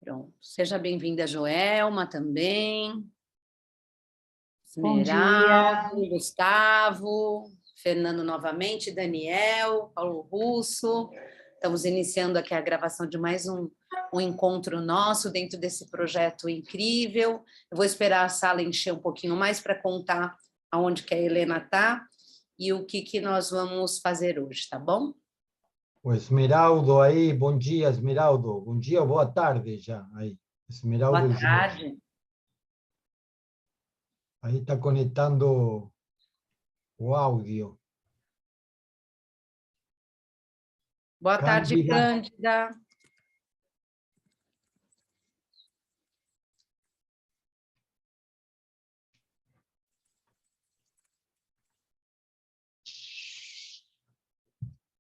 Pronto. Seja bem-vinda, Joelma, também. Bom Esmeralda, dia. Gustavo, Fernando novamente, Daniel, Paulo Russo. Estamos iniciando aqui a gravação de mais um encontro nosso dentro desse projeto incrível. Eu vou esperar a sala encher um pouquinho mais para contar aonde que a Helena está e o que nós vamos fazer hoje, tá bom? O Esmeraldo aí, bom dia, Esmeraldo. Bom dia, boa tarde já aí. Esmeraldo Boa Jorge. tarde. Aí está conectando o áudio. Boa tarde, Cândida.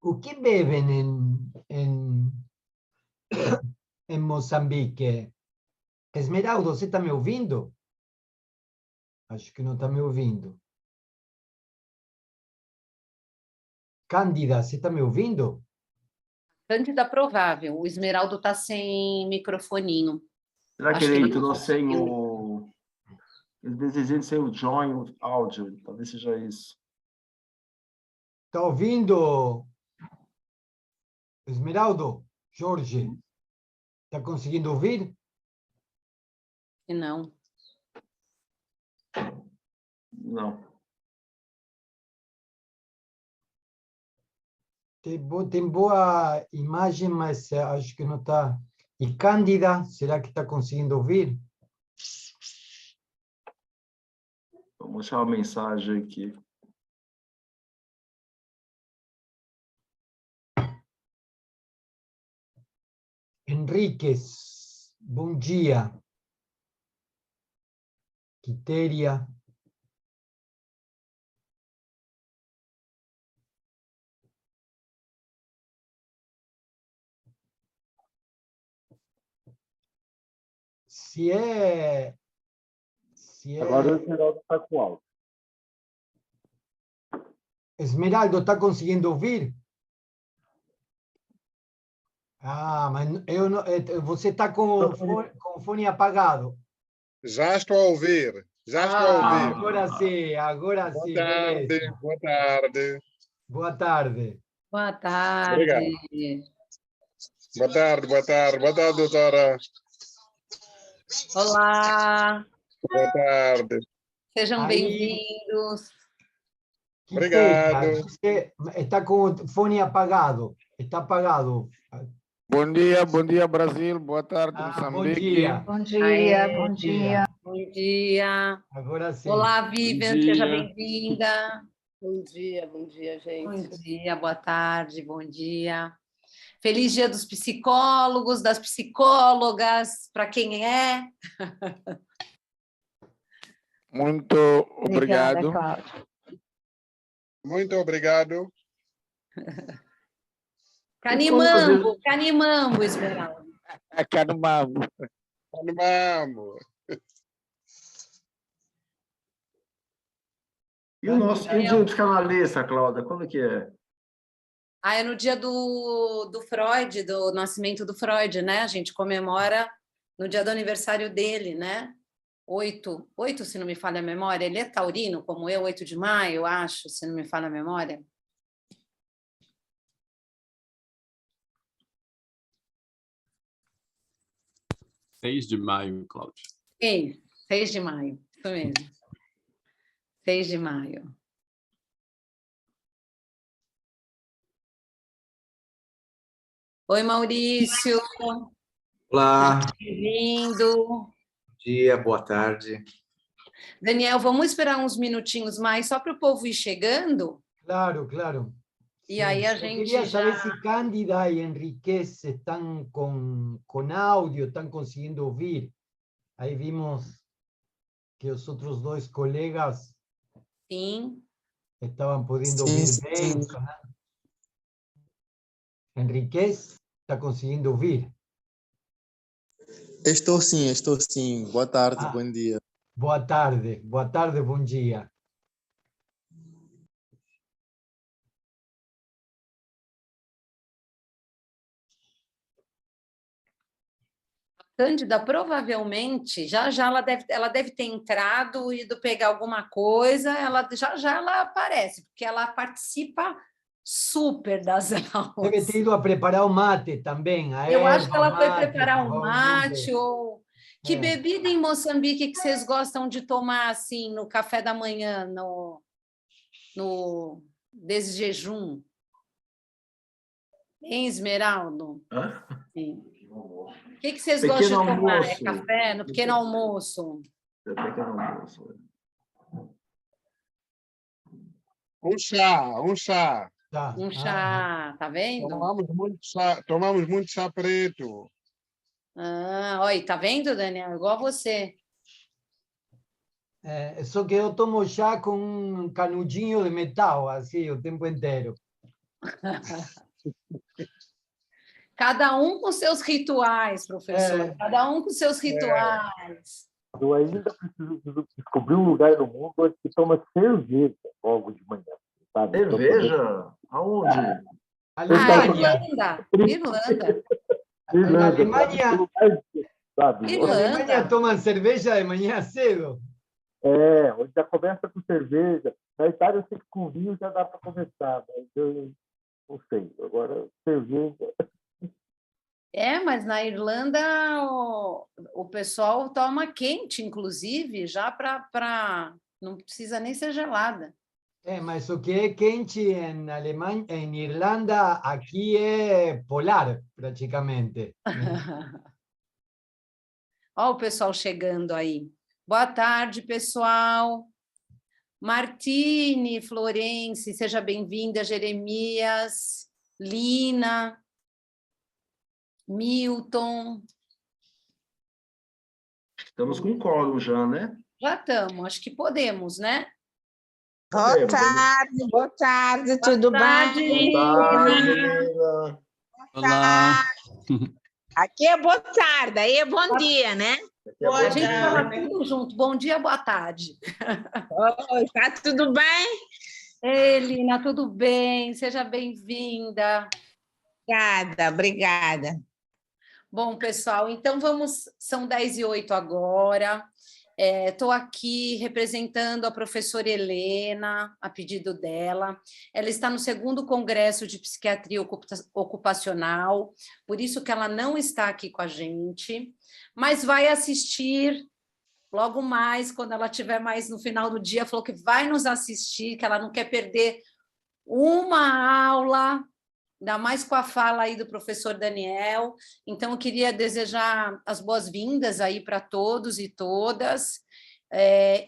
O que bebem em Moçambique? Esmeraldo, você está me ouvindo? Acho que não está me ouvindo. Cândida, você está me ouvindo? Cândida provável. O Esmeraldo está sem microfoninho. Será que Acho ele que entrou sem o... Às vezes ele sem o join áudio, talvez seja isso. Está ouvindo? Esmeraldo, Jorge, está conseguindo ouvir? não. Não. Tem boa imagem, mas acho que não está. E Cândida, será que está conseguindo ouvir? Vou mostrar uma mensagem aqui. Henriques, bom dia. Quitéria. Se é... Agora o Esmeraldo está com áudio. Esmeraldo, está conseguindo ouvir? Ah, mas eu não, você está com o fone apagado. Já estou a ouvir. Já estou a ouvir. Agora sim, agora Boa sim. tarde, Beleza. boa tarde. Boa tarde. Boa tarde. Obrigado. Boa tarde, boa tarde. Boa tarde, doutora. Olá. Boa tarde. Sejam Aí. bem-vindos. Obrigado. Você está com o fone apagado. Está apagado. Bom dia, Brasil. Boa tarde, Bom Moçambique. dia. Bom dia, Aê, bom dia. Bom dia. Agora sim. Olá, Vivian, Bom dia. seja bem-vinda. Bom dia, gente. Bom dia, boa tarde, bom dia. Feliz Dia dos Psicólogos, das psicólogas, para quem é. Muito Obrigada, obrigado. Cláudia. Muito obrigado. Canimambo, Canimambo, Esmeralda. Canumambo. Vamos. E o nosso e o dia de canalista, Cláudia, quando que é? Ah, é no dia do Freud, do nascimento do Freud, né? A gente comemora no dia do aniversário dele, né? 8, se não me falha a memória. Ele é taurino, como eu, 8 de maio, eu acho, se não me falha a memória. Seis de maio, Cláudio. Sim, 6 de maio, isso mesmo. 6 de maio. Oi, Maurício. Olá, Bem-vindo. bom dia, boa tarde. Daniel, vamos esperar uns minutinhos mais, só para o povo ir chegando? Claro, claro. E Sim. aí a Eu gente queria saber já... se Cândida e Henriquez estão com áudio, estão conseguindo ouvir. Aí vimos que os outros dois colegas Sim. estavam podendo ouvir bem. Né? Henriquez está conseguindo ouvir? Estou sim. Boa tarde, bom dia. Boa tarde, bom dia. Cândida, provavelmente, já ela deve ter entrado, ido pegar alguma coisa, ela já ela aparece, porque ela participa super das Deve aulas. ter ido a preparar o mate também, a Eu acho erva, que o ela foi mate, preparar um provavelmente. mate ou... Que bebida em Moçambique que vocês gostam de tomar assim no café da manhã, no desjejum? Hein, Esmeraldo? Hã? Sim. O que vocês Pequeno gostam de tomar? É almoço. café no pequeno almoço? É pequeno almoço. Um chá, um chá. Tá. Um chá, tá vendo? Tomamos muito chá preto. Ah, olha, tá vendo, Daniel? Igual você. Só que eu tomo chá com um canudinho de metal, assim, o tempo inteiro. Cada um com seus rituais, professor. Cada um com seus rituais. Eu ainda preciso descobrir um lugar no mundo onde se toma cerveja logo de manhã. Sabe? Cerveja? Aonde? Alemanha. Irlanda. Na Alemanha, Sabe? na Alemanha tomam cerveja de manhã cedo. Onde já começa com cerveja. Na Itália, eu sei que com vinho já dá para começar, mas eu não sei. Agora, cerveja... Mas na Irlanda o pessoal toma quente, inclusive, já para... Não precisa nem ser gelada. Mas o que é quente em Alemanha, em Irlanda, aqui é polar, praticamente. Olha o pessoal chegando aí. Boa tarde, pessoal. Martine, Florence, seja bem-vinda. Jeremias, Lina, Milton. Estamos com quórum já, né? Já estamos, acho que podemos, né? Boa tarde, tudo bem? Boa tarde, menina. Olá. Aqui é boa tarde, aí é bom dia, né? A gente fala tudo junto. Bom dia, boa tarde. Oi, tá tudo bem? Ei, Lina, tudo bem? Seja bem-vinda. Obrigada. Bom, pessoal, então são 10h08 agora. Estou aqui representando a professora Helena, a pedido dela. Ela está no 2º Congresso de Psiquiatria Ocupacional, por isso que ela não está aqui com a gente, mas vai assistir logo mais, quando ela estiver mais no final do dia, falou que vai nos assistir, que ela não quer perder uma aula, ainda mais com a fala aí do professor Daniel. Então, eu queria desejar as boas-vindas aí para todos e todas,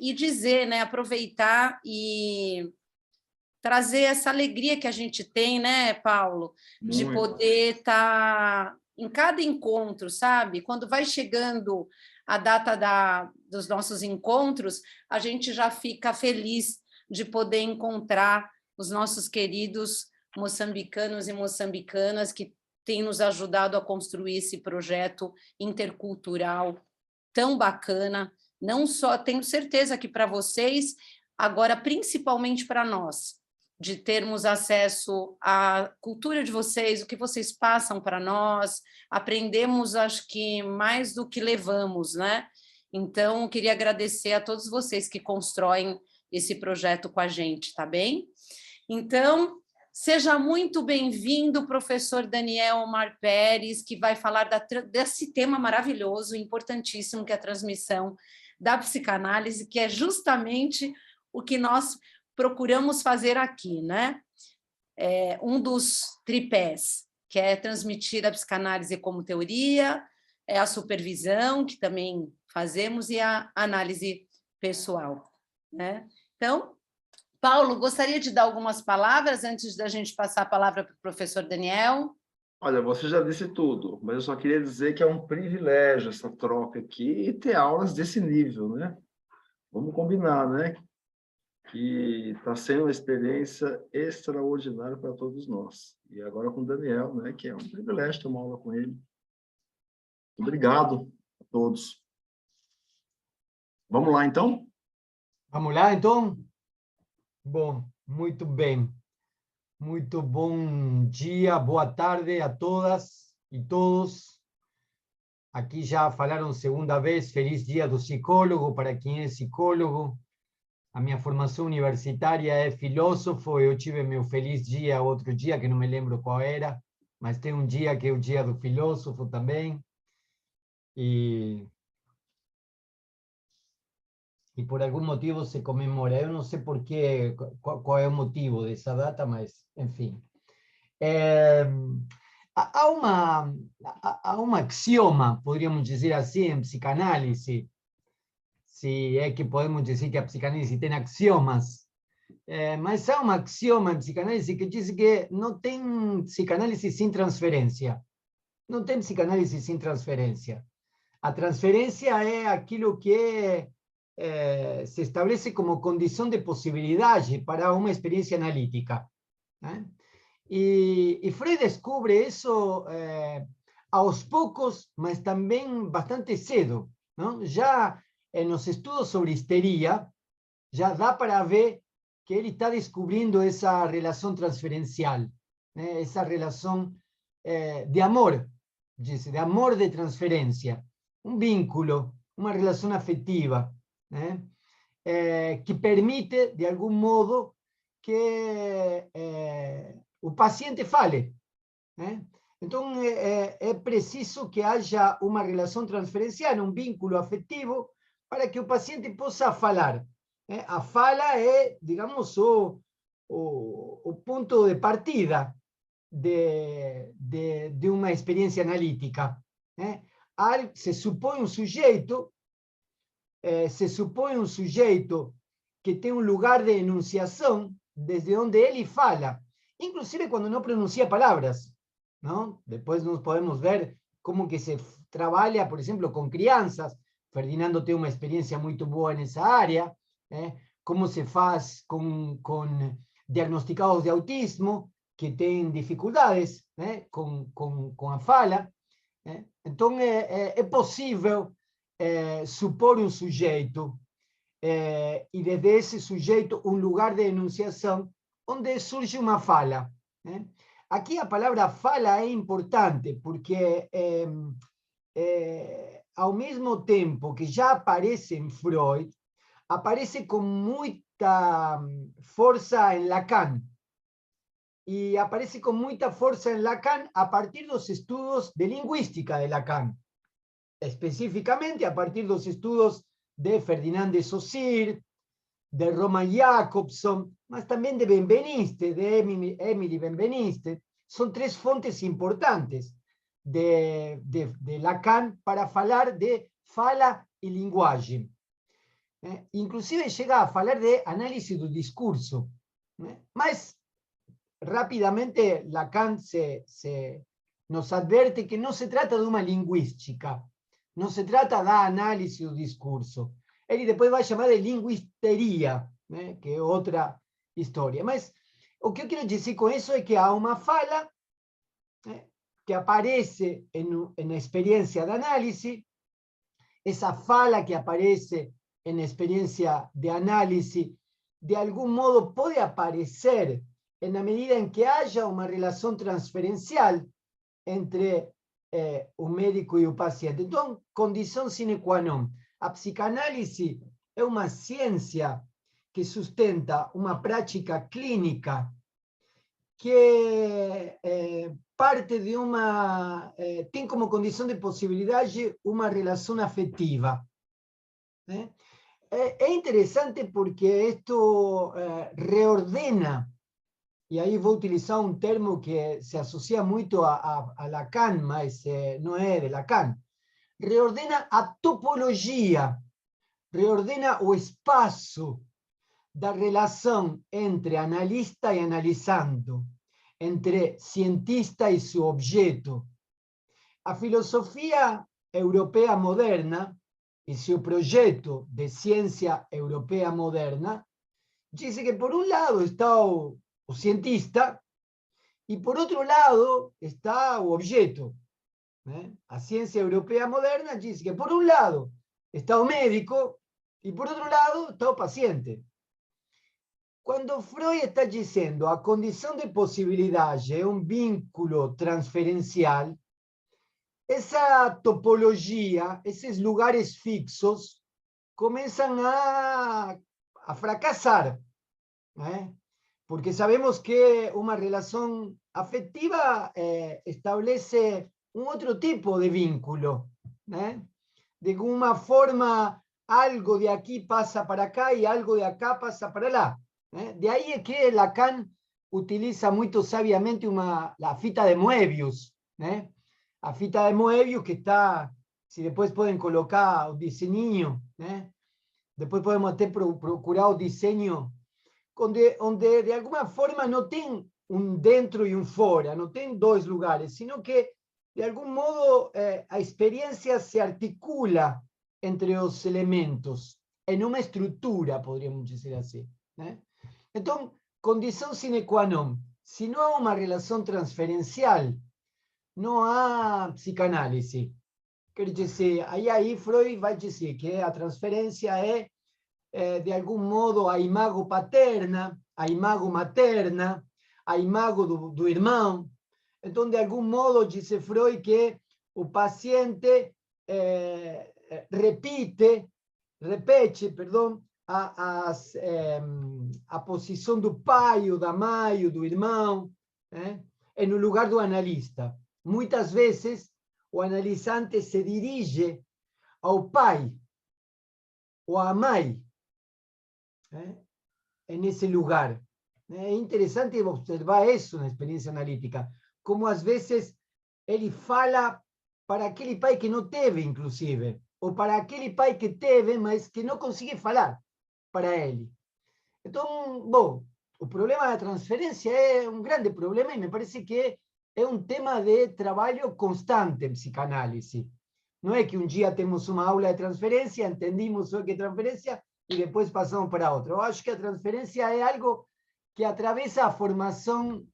e dizer, né, aproveitar e trazer essa alegria que a gente tem, né, Paulo, de poder estar em cada encontro, sabe? Quando vai chegando a data dos nossos encontros, a gente já fica feliz de poder encontrar os nossos queridos moçambicanos e moçambicanas que têm nos ajudado a construir esse projeto intercultural tão bacana, não só, tenho certeza que para vocês, agora principalmente para nós, de termos acesso à cultura de vocês, o que vocês passam para nós, aprendemos, acho que mais do que levamos, né? Então, eu queria agradecer a todos vocês que constroem esse projeto com a gente, tá bem? Então, seja muito bem-vindo, professor Daniel Omar Pérez, que vai falar desse tema maravilhoso, importantíssimo, que é a transmissão da psicanálise, que é justamente o que nós procuramos fazer aqui, né? Um dos tripés, que é transmitir a psicanálise como teoria, a supervisão, que também fazemos, e a análise pessoal, né? Então, Paulo, gostaria de dar algumas palavras antes da gente passar a palavra para o professor Daniel? Olha, você já disse tudo, mas eu só queria dizer que é um privilégio essa troca aqui e ter aulas desse nível, né? Vamos combinar, né? Que está sendo uma experiência extraordinária para todos nós. E agora com o Daniel, né? Que é um privilégio ter uma aula com ele. Obrigado a todos. Vamos lá, então? Vamos lá, então? Bom, muito bem. Muito bom dia, boa tarde a todas e todos. Aqui já falaram segunda vez, feliz dia do psicólogo, para quem é psicólogo. A minha formação universitária é filósofo, eu tive meu feliz dia outro dia, que não me lembro qual era, mas tem um dia que é o dia do filósofo também. E por algum motivo se comemora. Eu não sei por quê, qual é o motivo dessa data, mas, enfim. Há um axioma, poderíamos dizer assim, em psicanálise, se é que podemos dizer que a psicanálise tem axiomas, mas há um axioma em psicanálise que diz que não tem psicanálise sem transferência. Não tem psicanálise sem transferência. A transferência é aquilo que se estabelece como condição de possibilidade para uma experiência analítica, né? E Freud descubre isso aos poucos, mas também bastante cedo, não? Já nos estudos sobre histeria, já dá para ver que ele está descobrindo essa relação transferencial, né? Essa relação de amor, de amor de transferência, um vínculo, uma relação afetiva, né? Que permite, de algum modo, que o paciente fale, né? Então, é preciso que haja uma relação transferencial, um vínculo afetivo, para que o paciente possa falar, né? A fala é, digamos, o ponto de partida de uma experiência analítica, né? Se supõe um sujeito que tem um lugar de enunciação desde onde ele fala, inclusive quando não pronuncia palavras, não? Depois nós podemos ver como que se trabalha, por exemplo, com crianças. Ferdinando tem uma experiência muito boa nessa área, né? Como se faz com diagnosticados de autismo que têm dificuldades, né? com a fala, né? Então, é possível supor um sujeito e desde esse sujeito um lugar de enunciação onde surge uma fala, né? Aqui a palavra fala é importante porque ao mesmo tempo que já aparece em Freud, aparece com muita força em Lacan. E aparece com muita força em Lacan a partir dos estudos de linguística de Lacan. Especificamente a partir dos estudos de Ferdinand de Saussure, de Roman Jakobson, mas também de Benveniste, de Emily Benveniste. São três fontes importantes de Lacan para falar de fala e linguagem. Inclusive chega a falar de análise do discurso. Mas, rapidamente, Lacan nos adverte que não se trata de uma linguística, não se trata da análise do discurso. Ele depois vai chamar de linguisteria, né? Que é outra história. Mas o que eu quero dizer com isso é que há uma fala, né, que aparece na experiência de análise. Essa fala que aparece na experiência de análise, de algum modo pode aparecer na medida em que haja uma relação transferencial entre o médico e o paciente. Então, condição sine qua non. A psicanálise é uma ciência que sustenta uma prática clínica que parte de tem como condição de possibilidade uma relação afetiva, né? É interessante porque isto reordena, e aí vou utilizar um termo que se associa muito a Lacan, mas não é de Lacan. Reordena a topologia, reordena o espaço da relação entre analista e analisando, entre cientista e seu objeto. A filosofia europeia moderna e seu projeto de ciência europeia moderna diz que, por um lado, está o cientista e, por outro lado, está o objeto, né? A ciência europeia moderna diz que, por um lado, está o médico e, por outro lado, está o paciente. Quando Freud está dizendo a condição de possibilidade é um vínculo transferencial, esa topología, esos lugares fixos, comienzan a fracasar, ¿eh? Porque sabemos que una relación afectiva establece un otro tipo de vínculo, ¿eh? De alguna forma, algo de aquí pasa para acá y algo de acá pasa para allá, ¿eh? De ahí es que Lacan utiliza muy sabiamente la fita de Moebius, ¿eh? La fita de Moebius que está, si después pueden colocar un diseño, ¿eh? Después podemos até procurar un diseño donde de alguna forma no tem un dentro y un fora, no tem dos lugares, sino que de algún modo a experiencia se articula entre los elementos en una estructura, podríamos decir así, ¿eh? Entonces, condición sine qua non, si no hay una relación transferencial, no hay psicanálisis. Quer dizer, aí Freud vai dizer que a transferência é, de algum modo, a imago paterna, a imago materna, a imago do irmão. Então, de algum modo, diz Freud que o paciente repete, perdão, a posição do pai, ou da mãe, ou do irmão, no lugar do analista. Muitas vezes, o analisante se dirige ao pai ou à mãe, nesse lugar. É interessante observar isso na experiência analítica, como às vezes ele fala para aquele pai que não teve, inclusive, ou para aquele pai que teve, mas que não consegue falar para ele. Então, bom, o problema da transferência é um grande problema e me parece que é um tema de trabalho constante em psicanálise. Não é que um dia temos uma aula de transferência, entendimos o que é transferência e depois passamos para outra. Eu acho que a transferência é algo que atravessa a formação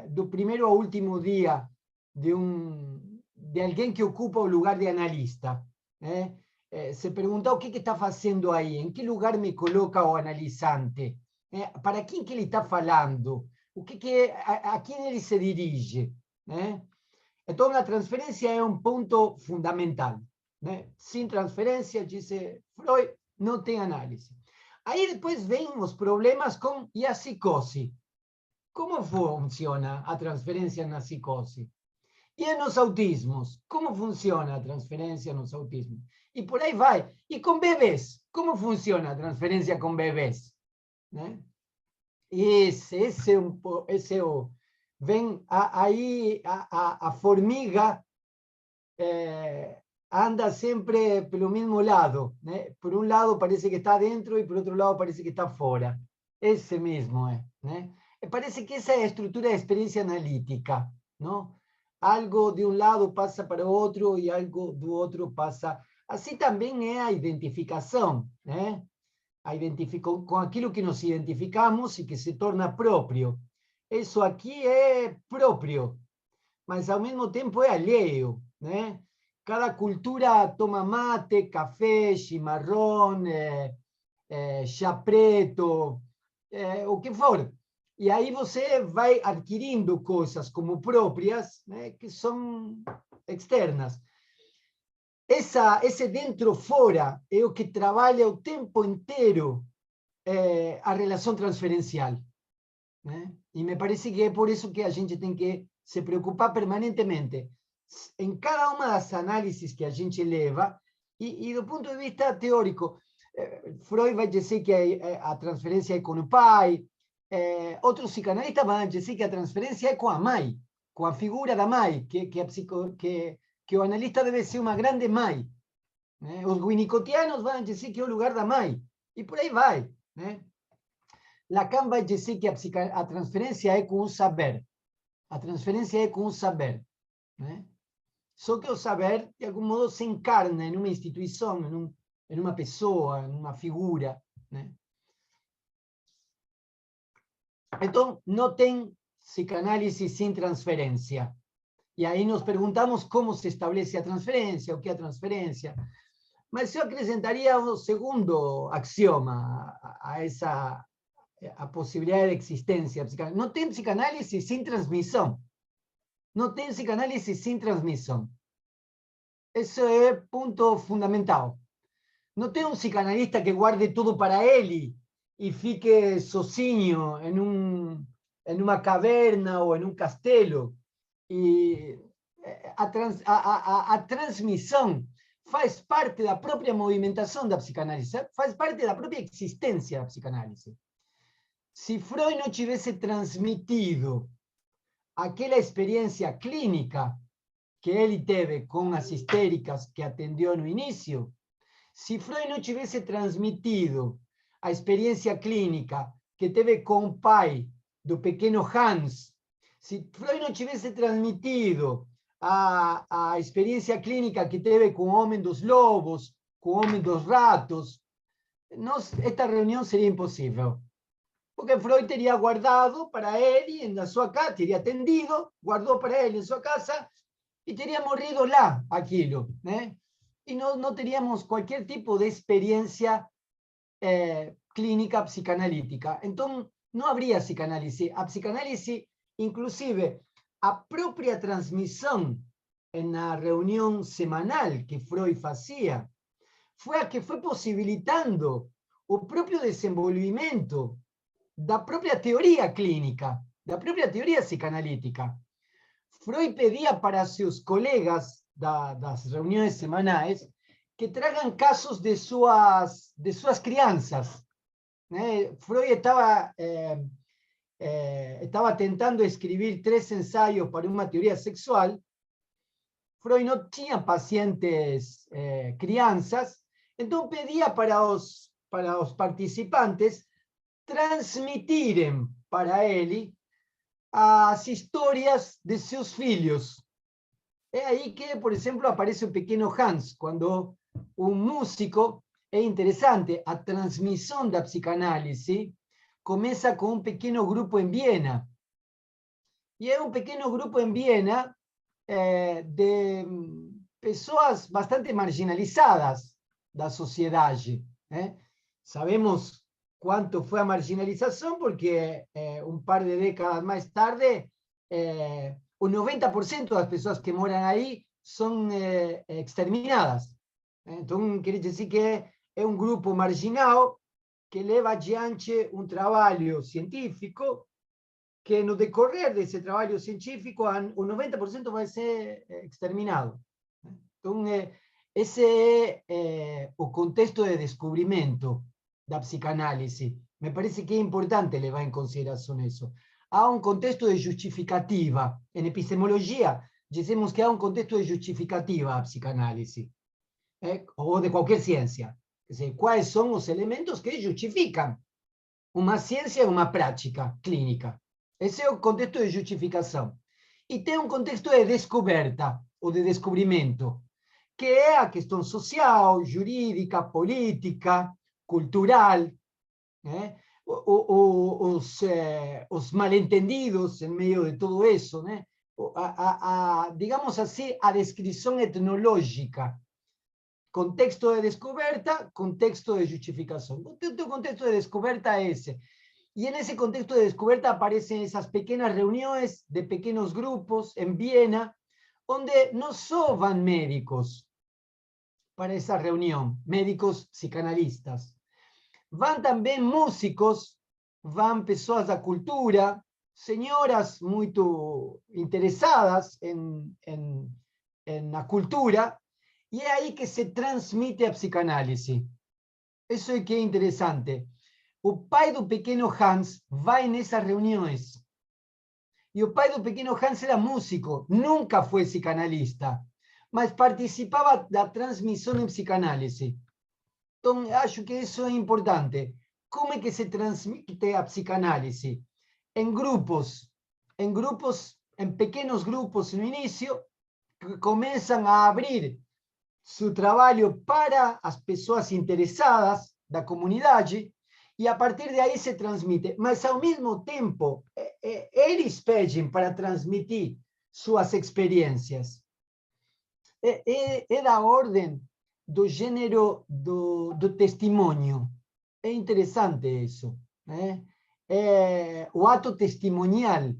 do primeiro ao último dia de alguém que ocupa o lugar de analista. Se perguntar o que está fazendo aí, em que lugar me coloca o analisante, para quem que ele está falando, a quem ele se dirige. Então, a transferência é um ponto fundamental. Sem transferência, diz Freud, não tem análise. Aí depois vêm os problemas com a psicose. Como funciona a transferência na psicose? E nos autismos? Como funciona a transferência nos autismos? E por aí vai. E com bebês? Como funciona a transferência com bebês? Esse é o... Vem aí a formiga anda sempre pelo mesmo lado, Por um lado parece que está dentro e por outro lado parece que está fora. Esse mesmo Parece que essa é a estrutura da experiência analítica, não? Algo de um lado passa para o outro e algo do outro passa. Assim também é a identificação, com aquilo que nos identificamos e que se torna próprio. Isso aqui é próprio, mas ao mesmo tempo é alheio, Cada cultura toma mate, café, chimarrão, chá preto, o que for. E aí você vai adquirindo coisas como próprias, que são externas. Esse dentro-fora é o que trabalha o tempo inteiro a relação transferencial. E me parece que é por isso que a gente tem que se preocupar permanentemente em cada uma das análises que a gente leva, e do ponto de vista teórico, Freud vai dizer que a transferência é com o pai, outros psicanalistas vão dizer que a transferência é com a mãe, com a figura da mãe, que o analista deve ser uma grande mãe. Os winnicottianos vão dizer que é o lugar da mãe, e por aí vai. Lacan vai dizer que a transferência é com o saber. A transferência é com o saber. Só que o saber, de algum modo, se encarna em uma instituição, em uma pessoa, em uma figura. Então, não tem psicanálise sem transferência. E aí nos perguntamos como se estabelece a transferência, o que é a transferência. Mas eu acrescentaria um segundo axioma a possibilidade de existência. Não tem psicanálise sem transmissão. Não tem psicanálise sem transmissão. Esse é ponto fundamental. Não tem um psicanalista que guarde tudo para ele e fique sozinho em uma caverna ou em um castelo. E a transmissão faz parte da própria movimentação da psicanálise, faz parte da própria existência da psicanálise. Se Freud não tivesse transmitido aquela experiência clínica que ele teve com as histéricas que atendeu no início, se Freud não tivesse transmitido a experiência clínica que teve com o pai do pequeno Hans, se Freud não tivesse transmitido a experiência clínica que teve com o homem dos lobos, com o homem dos ratos, esta reunião seria impossível. Porque Freud teria guardado para ele, na sua casa, teria atendido, guardou para ele em sua casa e teria morrido lá aquilo, né? E não teríamos qualquer tipo de experiência clínica psicanalítica. Então, não haveria psicanálise. A psicanálise, inclusive, a própria transmissão na reunião semanal que Freud fazia, foi a que foi possibilitando o próprio desenvolvimento da própria teoria clínica, da própria teoria psicanalítica. Freud pedia para seus colegas das reuniões semanais que tragam casos de suas crianças, né? Freud estava tentando escrever 3 ensaios para uma teoria sexual. Freud não tinha pacientes crianças, então pedia para os participantes transmitirem para ele as histórias de seus filhos. É aí que, por exemplo, aparece o pequeno Hans, quando um músico. É interessante, a transmissão da psicanálise começa com um pequeno grupo em Viena. E é um pequeno grupo em Viena de pessoas bastante marginalizadas da sociedade, né? Sabemos quanto foi a marginalização, porque um par de décadas mais tarde, o 90% das pessoas que moram aí são exterminadas. Então, quer dizer que é um grupo marginal que leva adiante um trabalho científico que no decorrer desse trabalho científico o 90% vai ser exterminado. Então, esse é o contexto de descobrimento da psicanálise. Me parece que é importante levar em consideração isso. Há um contexto de justificativa. Em epistemologia, dizemos que há um contexto de justificativa à psicanálise, ou de qualquer ciência. Quer dizer, quais são os elementos que justificam uma ciência e uma prática clínica. Esse é o contexto de justificação. E tem um contexto de descoberta, ou de descobrimento, que é a questão social, jurídica, política, cultural, né? Os mal-entendidos em meio de tudo isso, né? Digamos assim, a descrição etnológica. Contexto de descoberta, contexto de justificação. O contexto de descoberta é esse. E nesse contexto de descoberta aparecem essas pequenas reuniões de pequenos grupos em Viena, onde não só vão médicos para essa reunião, médicos psicanalistas. Vão também músicos, vão pessoas da cultura, senhoras muito interessadas na cultura, e é aí que se transmite a psicanálise. Isso é que é interessante. O pai do pequeno Hans vai nessas reuniões. E o pai do pequeno Hans era músico, nunca foi psicanalista, mas participava da transmissão em psicanálise. Então, acho que isso é importante. Como é que se transmite a psicanálise? Em pequenos grupos no início, que começam a abrir seu trabalho para as pessoas interessadas da comunidade, e a partir de aí se transmite. Mas, ao mesmo tempo, eles pedem para transmitir suas experiências. É da ordem do gênero do testemunho. É interessante isso, né? O ato testemunhal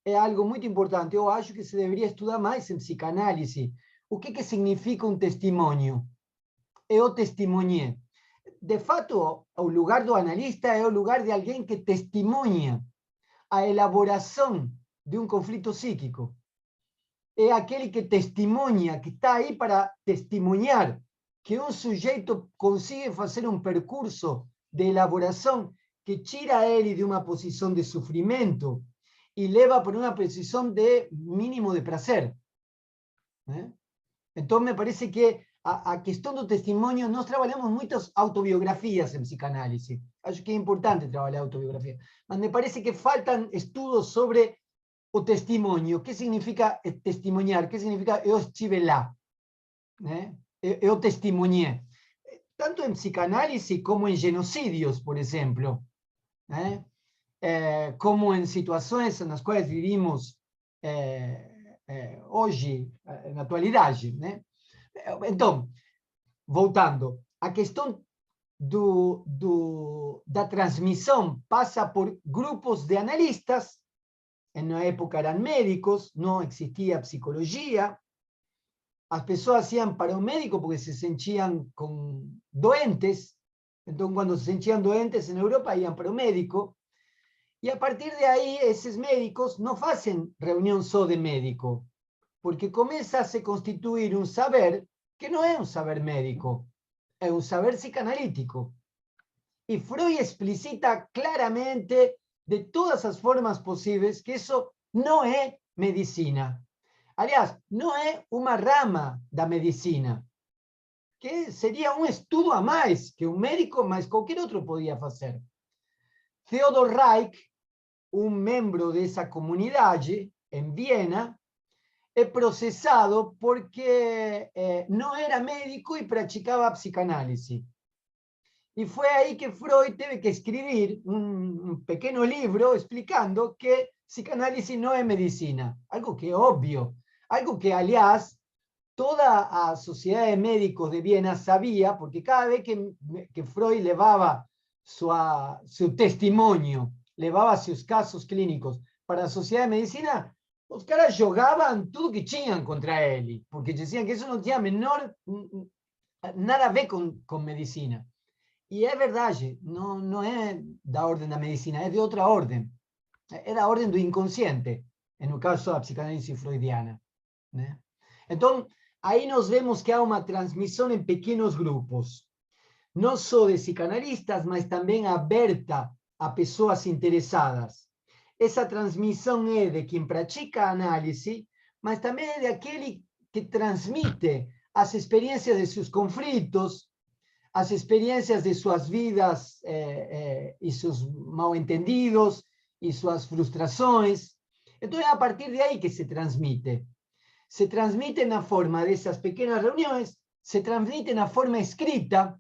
é algo muito importante. Eu acho que se deveria estudar mais em psicanálise, o que significa um testemunho? Eu testemunhei. De fato, o lugar do analista é o lugar de alguém que testemunha a elaboração de um conflito psíquico. É aquele que testemunha, que está aí para testemunhar que um sujeito consigue fazer um percurso de elaboração que tira ele de uma posição de sofrimento e leva para uma posição de mínimo de prazer. Então, me parece que a questão do testemunho, nós trabalhamos muitas autobiografias em psicanálise. Acho que é importante trabalhar autobiografia. Mas me parece que faltam estudos sobre o testemunho. O que significa testemunhar? O que significa eu estive lá? Eu testemunhei. Tanto em psicanálise como em genocídios, por exemplo. Como em situações nas quais vivimos hoje, na atualidade. Então, voltando, a questão da transmissão passa por grupos de analistas. Na época eram médicos, não existia psicologia. As pessoas iam para o médico porque se sentiam doentes. Então, quando se sentiam doentes na Europa, iam para o médico. E a partir de aí, esses médicos não fazem reunião só de médico, porque começa a se constituir um saber que não é um saber médico, é um saber psicanalítico. E Freud explicita claramente, de todas as formas possíveis, que isso não é medicina. Aliás, não é uma rama da medicina, que seria um estudo a mais que um médico, mas qualquer outro podia fazer. Theodor Reich, um membro dessa comunidade, em Viena, é processado porque não era médico e praticava psicanálise. E foi aí que Freud teve que escrever um pequeno livro explicando que psicanálise não é medicina. Algo que é óbvio. Algo que, aliás, toda a sociedade de médicos de Viena sabia, porque cada vez que Freud levava seu testemunho, levava seus casos clínicos para a sociedade de medicina, os caras jogavam tudo que tinham contra ele, porque diziam que isso não tinha nada a ver com medicina. E é verdade, não é da ordem da medicina, é de outra ordem. É da ordem do inconsciente, no caso da psicanálise freudiana. Então, aí nós vemos que há uma transmissão em pequenos grupos, não só de psicanalistas, mas também aberta a pessoas interessadas. Essa transmissão é de quem pratica a análise, mas também é daquele que transmite as experiências de seus conflitos, as experiências de suas vidas e seus mal-entendidos e suas frustrações. Então é a partir de aí que se transmite. Se transmite na forma dessas pequenas reuniões, se transmite na forma escrita,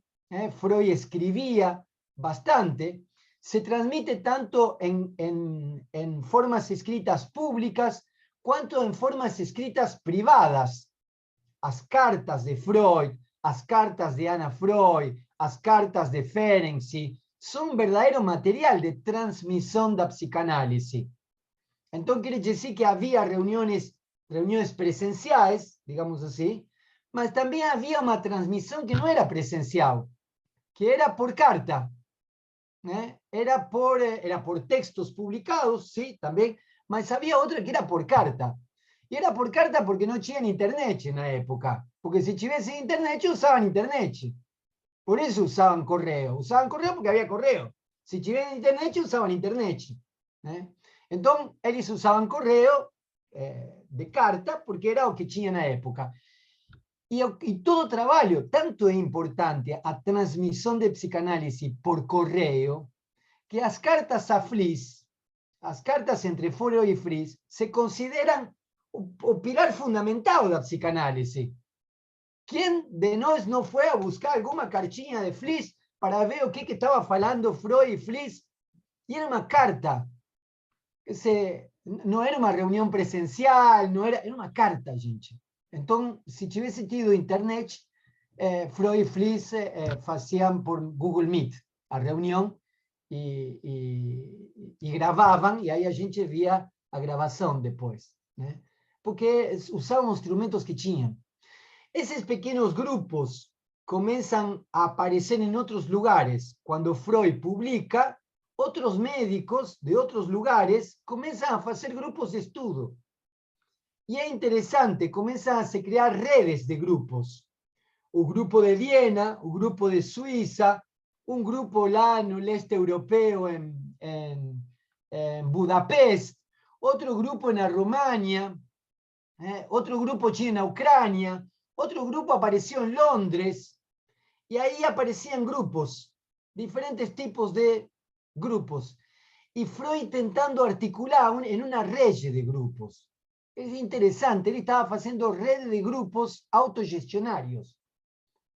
Freud escrevia bastante, se transmite tanto en formas escritas públicas quanto en formas escritas privadas. As cartas de Freud, as cartas de Anna Freud, as cartas de Ferenczi, son un verdadero material de transmisión da psicanálise. Então, quer dizer que havia reuniões presenciais, digamos assim, mas também havia uma transmissão que não era presencial, que era por carta. Era por textos publicados, sí, também, mas havia outra que era por carta. E era por carta porque não tinha internet na época. Porque se tivesse internet, usavam internet. Por isso usavam correio. Usavam correio porque havia correio. Se tivesse internet, usavam internet. Então, eles usavam correio de carta porque era o que tinha na época. E todo trabalho, tanto é importante a transmissão de psicanálise por correio, que as cartas a Fliess, as cartas entre Freud e Fliess, se consideram o pilar fundamental da psicanálise. Quem de nós não foi a buscar alguma cartinha de Fliess para ver o que estava falando Freud e Fliess? E era uma carta. Não era uma reunião presencial, era uma carta, gente. Então, se tivesse tido internet, Freud e Fliess faziam por Google Meet a reunião e gravavam, e aí a gente via a gravação depois. Porque usavam os instrumentos que tinham. Esos pequeños grupos comienzan a aparecer en otros lugares. Cuando Freud publica, otros médicos de otros lugares comienzan a hacer grupos de estudio. Y es interesante, comienzan a se crear redes de grupos. Un grupo de Viena, un grupo de Suiza, un grupo lá en el este europeo en Budapest, otro grupo en Rumania, otro grupo chino en Ucrania, otro grupo apareció en Londres, y ahí aparecían grupos, diferentes tipos de grupos. Y Freud intentando articular en una red de grupos. Es interesante, él estaba haciendo redes de grupos autogestionarios.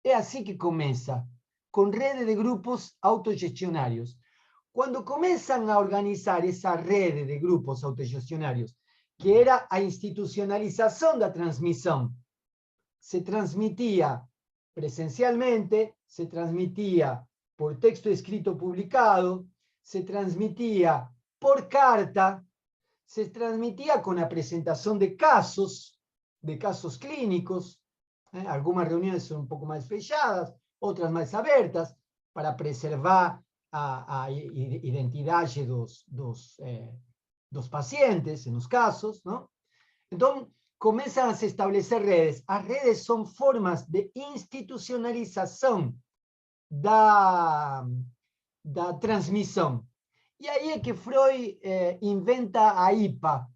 Es así que comienza, con redes de grupos autogestionarios. Cuando comienzan a organizar esa red de grupos autogestionarios, que era a institucionalización de la transmisión, se transmitía presencialmente, se transmitía por texto escrito publicado, se transmitía por carta, se transmitía con la presentación de casos clínicos. Algunas reuniones son un poco más fechadas, otras más abiertas, para preservar a identidad de los pacientes en los casos, ¿no? Entonces, comienzan a se establecer redes. Las redes son formas de institucionalización da transmisión. Y ahí es que Freud inventa a IPA,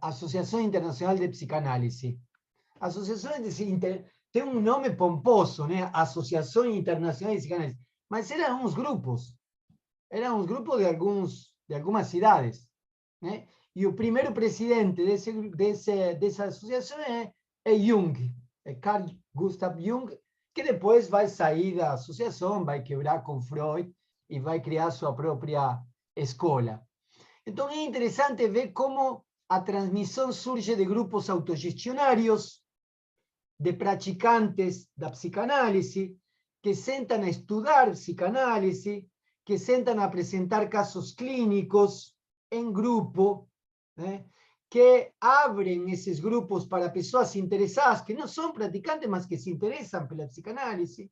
Asociación Internacional de Psicanálisis. Asociación tiene un nombre pomposo, ¿no? Asociación Internacional de Psicanálisis, mas eran unos grupos de algunas ciudades, ¿eh? Y el primer presidente de esa asociación es Jung, Carl Gustav Jung, que después va a salir de la asociación, va a quebrar con Freud y va a crear su propia escuela. Entonces es interesante ver cómo la transmisión surge de grupos autogestionarios, de practicantes de psicanálisis, que sentan a estudiar psicanálisis, que sentan a presentar casos clínicos en grupo, que abren esos grupos para personas interesadas, que no son practicantes, mas que se interesan por la psicanálisis.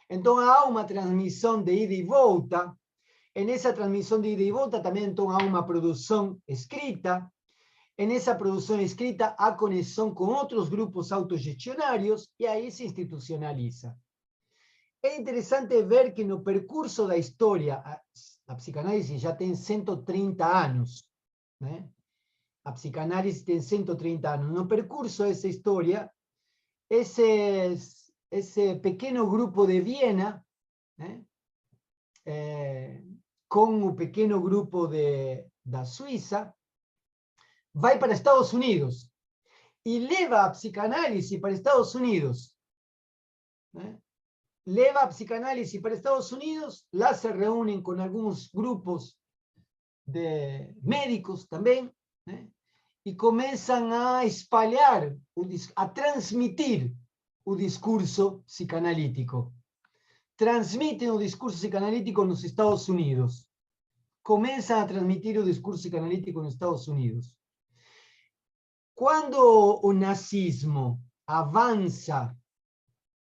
Entonces hay una transmisión de ida y vuelta. En esa transmisión de ida y vuelta también entonces hay una producción escrita. En esa producción escrita hay conexión con otros grupos autogestionarios y ahí se institucionaliza. Es interesante ver que en el percurso de la historia, la psicanálisis ya tiene 130 años. La psicanálisis tiene 130 años. En el percurso de esa historia, ese pequeño grupo de Viena, con un pequeño grupo de Suiza, va para Estados Unidos y lleva a psicanálisis para Estados Unidos. Lleva a psicanálisis para Estados Unidos, la se reúnen con algunos grupos de médicos también, y comienzan a espalhar, a transmitir el discurso psicanalítico. Transmiten el discurso psicanalítico en los Estados Unidos. Comienzan a transmitir el discurso psicanalítico en los Estados Unidos. Cuando el nazismo avanza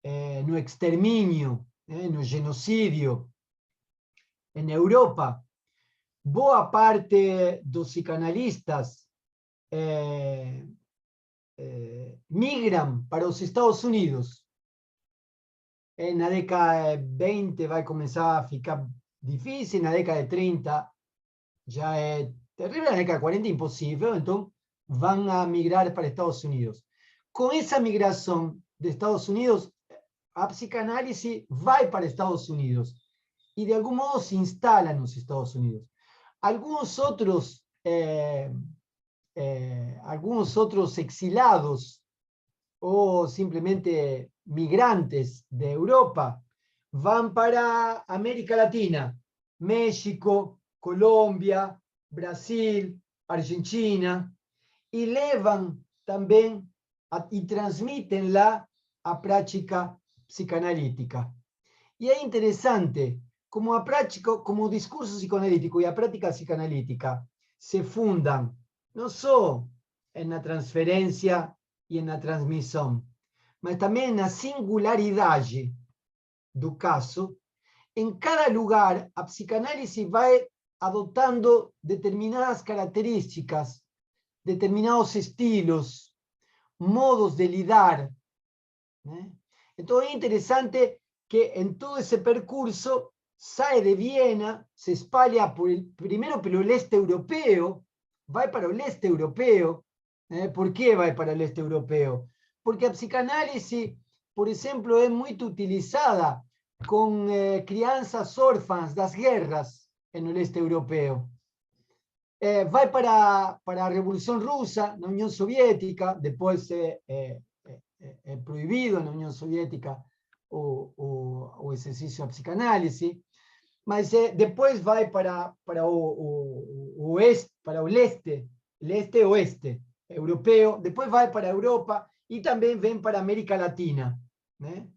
no exterminio, no genocidio en Europa, boa parte dos psicanalistas migran para los Estados Unidos. En la década de 20 va a comenzar a ficar difícil, en la década de 30 ya es terrible, en la década de 40 imposible, entonces van a migrar para Estados Unidos. Con esa migración de Estados Unidos, a psicanálisis va para Estados Unidos y de algún modo se instala en los Estados Unidos. Algunos otros exilados o simplemente migrantes de Europa van para América Latina, México, Colombia, Brasil, Argentina, y llevan también y transmiten la práctica psicanalítica. Y es interesante como como discurso psicoanalítico y la práctica psicanalítica se fundan no solo en la transferencia e na transmissão, mas também na singularidade do caso. Em cada lugar, a psicanálise vai adotando determinadas características, determinados estilos, modos de lidar, né? Então é interessante que em todo esse percurso sai de Viena, se espalha primeiro pelo leste europeu, vai para o leste europeu. Por que vai para o leste europeu? Porque a psicanálise, por exemplo, é muito utilizada com crianças órfãs das guerras no leste europeu. Vai para a Revolução Russa, na União Soviética, depois é proibido na União Soviética o exercício da psicanálise, mas depois vai para o oeste, para o leste-oeste europeu, depois vai para a Europa e também vem para a América Latina, né?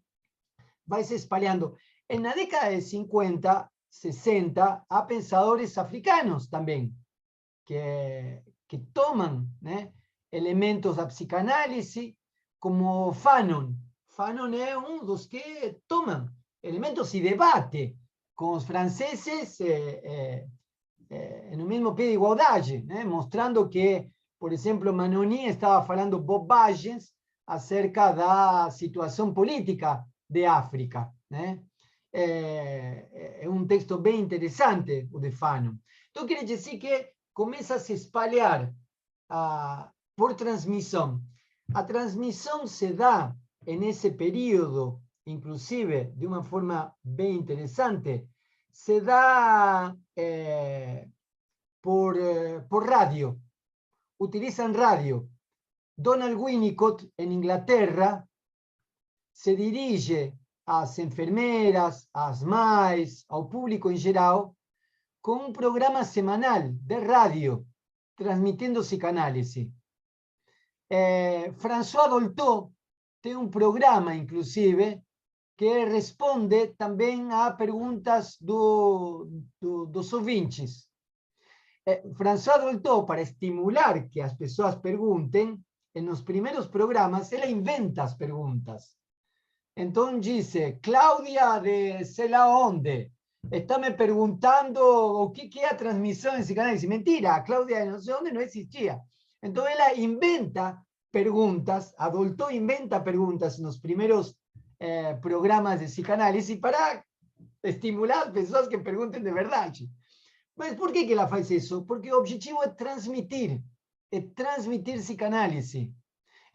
Vai se espalhando. Na década de 50, 60, há pensadores africanos também, que tomam, né, elementos da psicanálise, como Fanon. Fanon é um dos que tomam elementos e debate com os franceses no mesmo pé de igualdade, né? Mostrando que, por exemplo, Manoni estava falando bobagens acerca da situação política de África, né? É um texto bem interessante, o de Fanon. Então, quer dizer que começa a se espalhar por transmissão. A transmissão se dá nesse período, inclusive, de uma forma bem interessante, se dá por rádio. Utilizam rádio. Donald Winnicott, em Inglaterra, se dirige às enfermeiras, às mães, ao público em geral, com um programa semanal de rádio, transmitindo psicanálise. François Dolto tem um programa, inclusive, que responde também a perguntas dos ouvintes. François Dolto, para estimular que as pessoas perguntem, nos primeiros programas, ela inventa as perguntas. Então disse, Cláudia de sei lá onde, está me perguntando o que é a transmissão em psicanálise. Mentira, a Cláudia de não sei onde não existia. Então ela inventa perguntas, a Dolto inventa perguntas nos primeiros programas de psicanálise para estimular as pessoas que perguntem de verdade. Mas por que ela faz isso? Porque o objetivo é transmitir psicanálise.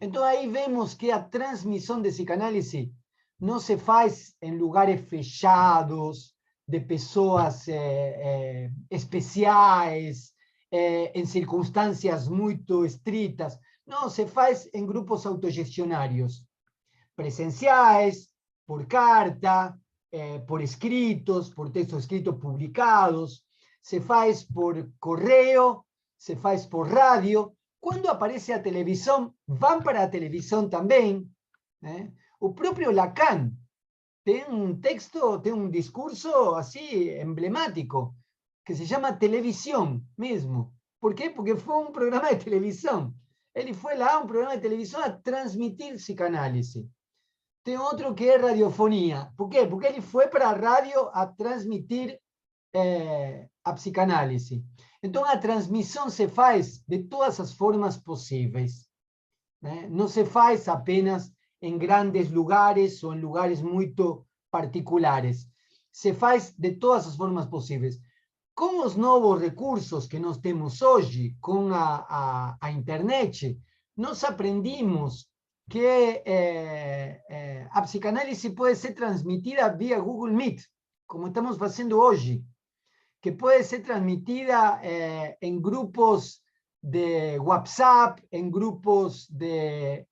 Então aí vemos que a transmissão de psicanálise não se faz em lugares fechados, de pessoas especiais, em circunstâncias muito estritas. Não, se faz em grupos autogestionários, presenciais, por carta, por escritos, por textos escritos publicados, se faz por correo, se faz por rádio. Quando aparece a televisão, vão para a televisão também, né? O próprio Lacan tem um texto, tem um discurso assim emblemático, que se chama Televisão mesmo. Por quê? Porque foi um programa de televisão. Ele foi lá, um programa de televisão, a transmitir psicanálise. Tem outro que é radiofonia. Por quê? Porque ele foi para a rádio a transmitir a psicanálise. Então, a transmissão se faz de todas as formas possíveis, né? Não se faz apenas em grandes lugares ou em lugares muito particulares. Se faz de todas as formas possíveis. Com os novos recursos que nós temos hoje, com a internet, nós aprendimos que a psicanálise pode ser transmitida via Google Meet, como estamos fazendo hoje, que pode ser transmitida em grupos de WhatsApp, em grupos de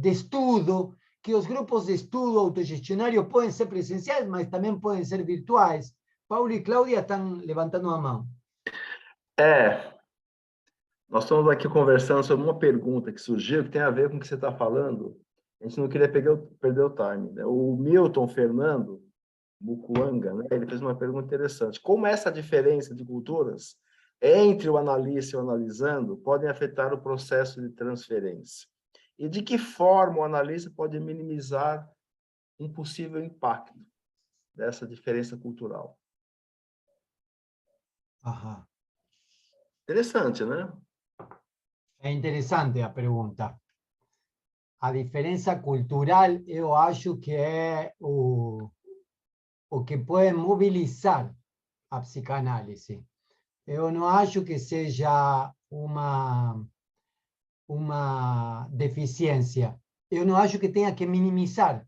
estudo, que os grupos de estudo autogestionário podem ser presenciais, mas também podem ser virtuais. Paulo e Cláudia estão levantando a mão. Nós estamos aqui conversando sobre uma pergunta que surgiu, que tem a ver com o que você está falando. A gente não queria perder o time, né? O Milton Fernando Mukuanga, né? Ele fez uma pergunta interessante. Como essa diferença de culturas entre o analista e o analisando podem afetar o processo de transferência? E de que forma o analista pode minimizar um possível impacto dessa diferença cultural? Ajá. Interessante, né? É interessante a pergunta. A diferença cultural, eu acho que é o que pode mobilizar a psicanálise. Eu não acho que seja uma deficiência. Eu não acho que tenha que minimizar.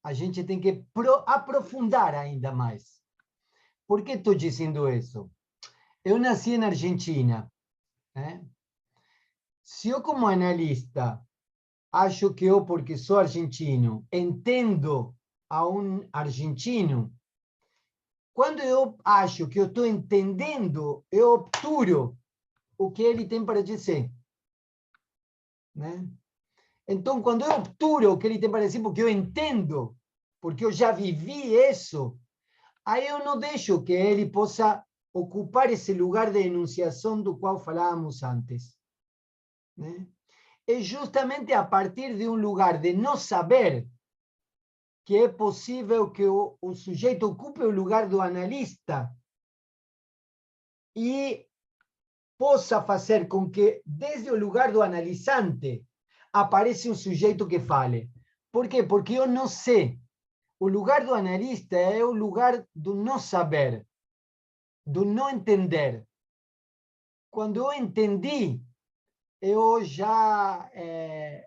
A gente tem que aprofundar ainda mais. Por que estou dizendo isso? Eu nasci na Argentina, né? Se eu, como analista, acho que eu, porque sou argentino, entendo a um argentino, quando eu acho que eu estou entendendo, eu obturo o que ele tem para dizer, né? Então, quando eu obturo o que ele tem para dizer, porque eu entendo, porque eu já vivi isso, aí eu não deixo que ele possa ocupar esse lugar de enunciação do qual falávamos antes, né? É justamente a partir de um lugar de não saber que é possível que o sujeito ocupe o lugar do analista e possa fazer com que, desde o lugar do analisante, apareça um sujeito que fale. Por quê? Porque eu não sei. O lugar do analista é o lugar do não saber, do não entender. Quando eu entendi, eu já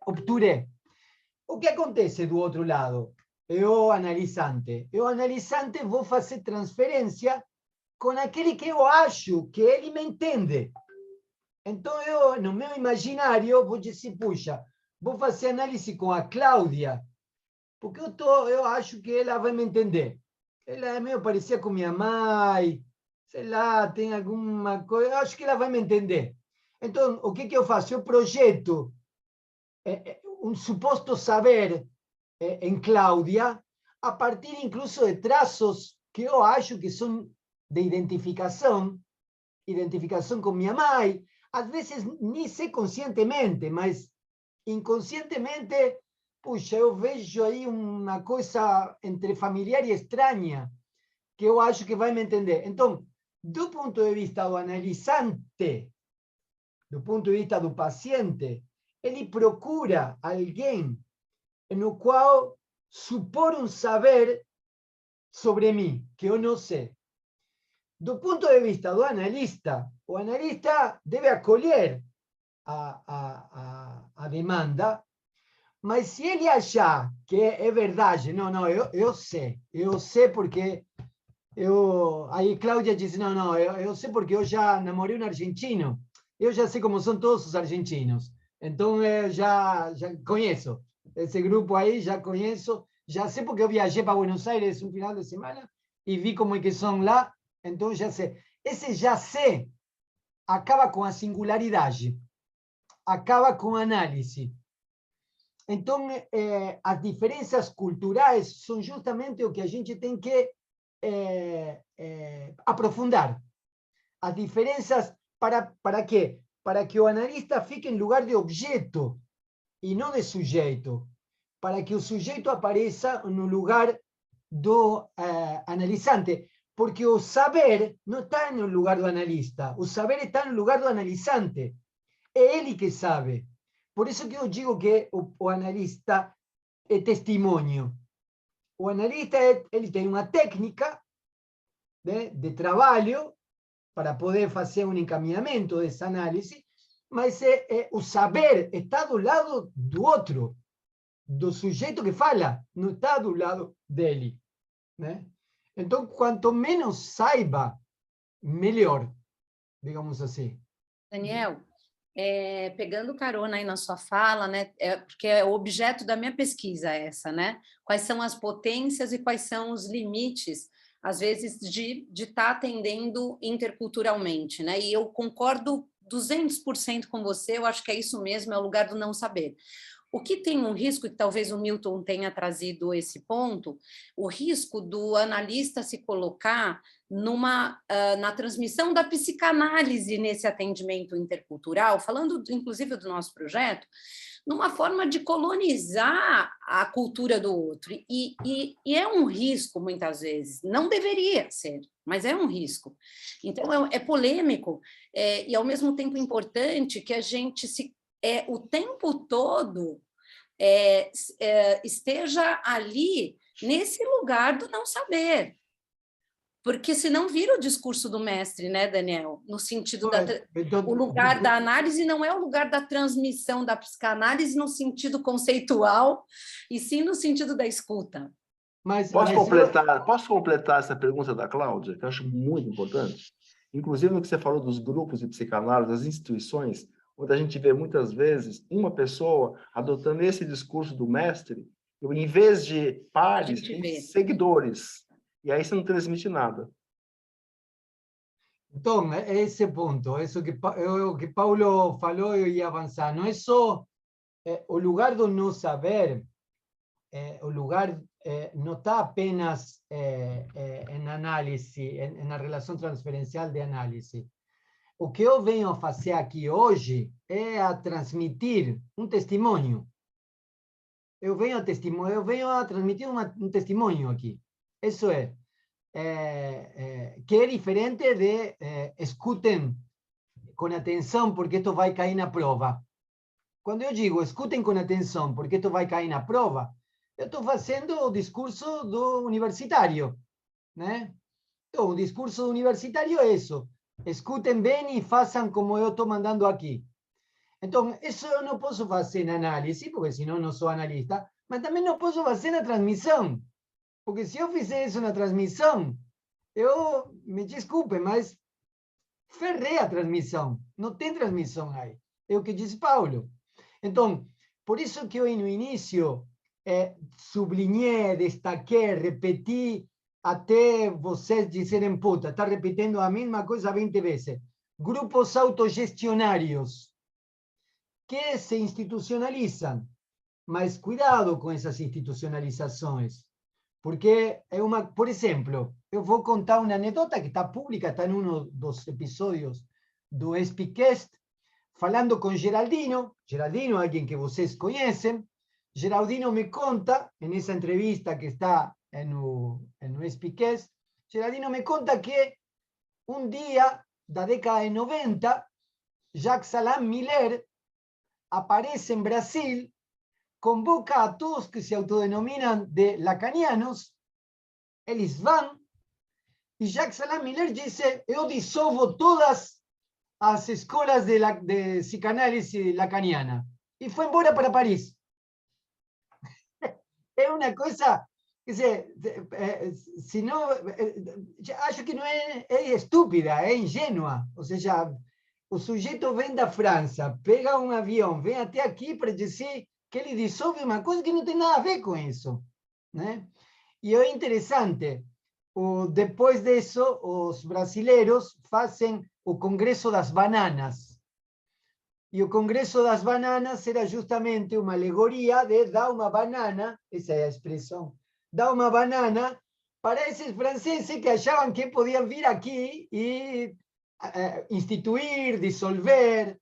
obturei. O que acontece do outro lado? Eu, analisante. Eu, analisante, vou fazer transferência com aquele que eu acho que ele me entende. Então, eu, no meu imaginário, vou dizer, puxa, vou fazer análise com a Cláudia, porque eu acho que ela vai me entender. Ela é meio parecida com minha mãe, sei lá, tem alguma coisa, eu acho que ela vai me entender. Então, o que eu faço? Eu projeto um suposto saber em Cláudia, a partir incluso de traços que eu acho que são de identificação com minha mãe, às vezes nem sei conscientemente, mas inconscientemente, puxa, eu vejo aí uma coisa entre familiar e estranha, que eu acho que vai me entender. Então, do ponto de vista do analisante, do ponto de vista do paciente, ele procura alguém no qual supor um saber sobre mim, que eu não sei. Do ponto de vista do analista, o analista deve acolher a demanda, mas se ele achar que é verdade, eu sei porque aí Cláudia diz, eu sei porque eu já namorei um argentino, eu já sei como são todos os argentinos, então eu já conheço esse grupo aí, já conheço, já sei porque eu viajei para Buenos Aires um final de semana e vi como é que são lá, então já sei. Esse já sei acaba com a singularidade, acaba com a análise. Então, as diferenças culturais são justamente o que a gente tem que aprofundar. As diferenças, para quê? Para que o analista fique em lugar de objeto e não de sujeito. Para que o sujeito apareça no lugar do analisante. Porque o saber não está no lugar do analista. O saber está no lugar do analisante. É ele que sabe. Por isso que eu digo que o analista é testemunho. O analista ele tem uma técnica, né, de trabalho para poder fazer um encaminhamento dessa análise, mas o saber está do lado do outro, do sujeito que fala, não está do lado dele, né? Então, quanto menos saiba, melhor, digamos assim. Daniel, pegando carona aí na sua fala, né? Porque é o objeto da minha pesquisa essa, né? Quais são as potências e quais são os limites, às vezes, de estar atendendo interculturalmente, né? E eu concordo 200% com você, eu acho que é isso mesmo, é o lugar do não saber. O que tem um risco, e talvez o Milton tenha trazido esse ponto, o risco do analista se colocar na transmissão da psicanálise nesse atendimento intercultural, falando inclusive do nosso projeto, numa forma de colonizar a cultura do outro. E é um risco, muitas vezes. Não deveria ser, mas é um risco. Então, é polêmico e, ao mesmo tempo, importante que a gente o tempo todo esteja ali, nesse lugar do não saber. Porque senão vira o discurso do mestre, né, Daniel? No sentido o lugar da análise não é o lugar da transmissão da psicanálise no sentido conceitual, e sim no sentido da escuta. Posso completar essa pergunta da Cláudia, que eu acho muito importante? Inclusive, no que você falou dos grupos de psicanálise, das instituições, onde a gente vê muitas vezes uma pessoa adotando esse discurso do mestre, em vez de pares, tem seguidores. E aí você não transmite nada. Então, é esse ponto, isso que Paulo falou, eu ia avançar. Não é só o lugar do não saber, o lugar não está apenas em análise, na relação transferencial de análise. O que eu venho a fazer aqui hoje é a transmitir um testemunho. Eu venho a transmitir um testemunho aqui. Isso que é diferente de escutem com atenção porque isto vai cair na prova. Quando eu digo escutem com atenção porque isto vai cair na prova, eu estou fazendo o discurso do universitário, né? Então, o discurso universitário é isso. Escutem bem e façam como eu estou mandando aqui. Então, isso eu não posso fazer na análise, porque senão não sou analista, mas também não posso fazer na transmissão. Porque se eu fizer isso na transmissão, eu, me desculpe, mas ferrei a transmissão. Não tem transmissão aí. É o que diz Paulo. Então, por isso que eu no início sublinhei, destaquei, repeti, até vocês dizerem, puta, está repetindo a mesma coisa 20 vezes. Grupos autogestionários que se institucionalizam. Mas cuidado com essas institucionalizações. Porque por exemplo, eu vou contar uma anedota que está pública, está em um dos episódios do Speakcast, falando com Geraldino, alguém que vocês conhecem. Geraldino me conta, nessa entrevista que está no Speakcast, Geraldino me conta que um dia da década de 90, Jacques Alain Miller aparece em Brasil, convoca a todos que se autodenominan de lacanianos, eles vão, e Jacques Alain Miller dice, eu dissolvo todas as escolas de psicanálise lacaniana, e foi embora para Paris. É uma coisa, quer dizer, se não, acho que não é estúpida, é ingênua, ou seja, o sujeito vem da França, pega um avião, vem até aqui para dizer que ele dissolve uma coisa que não tem nada a ver com isso, né? E é interessante, depois disso, os brasileiros fazem o Congresso das Bananas. E o Congresso das Bananas era justamente uma alegoria de dar uma banana, essa é a expressão, dar uma banana para esses franceses que achavam que podiam vir aqui e instituir, dissolver.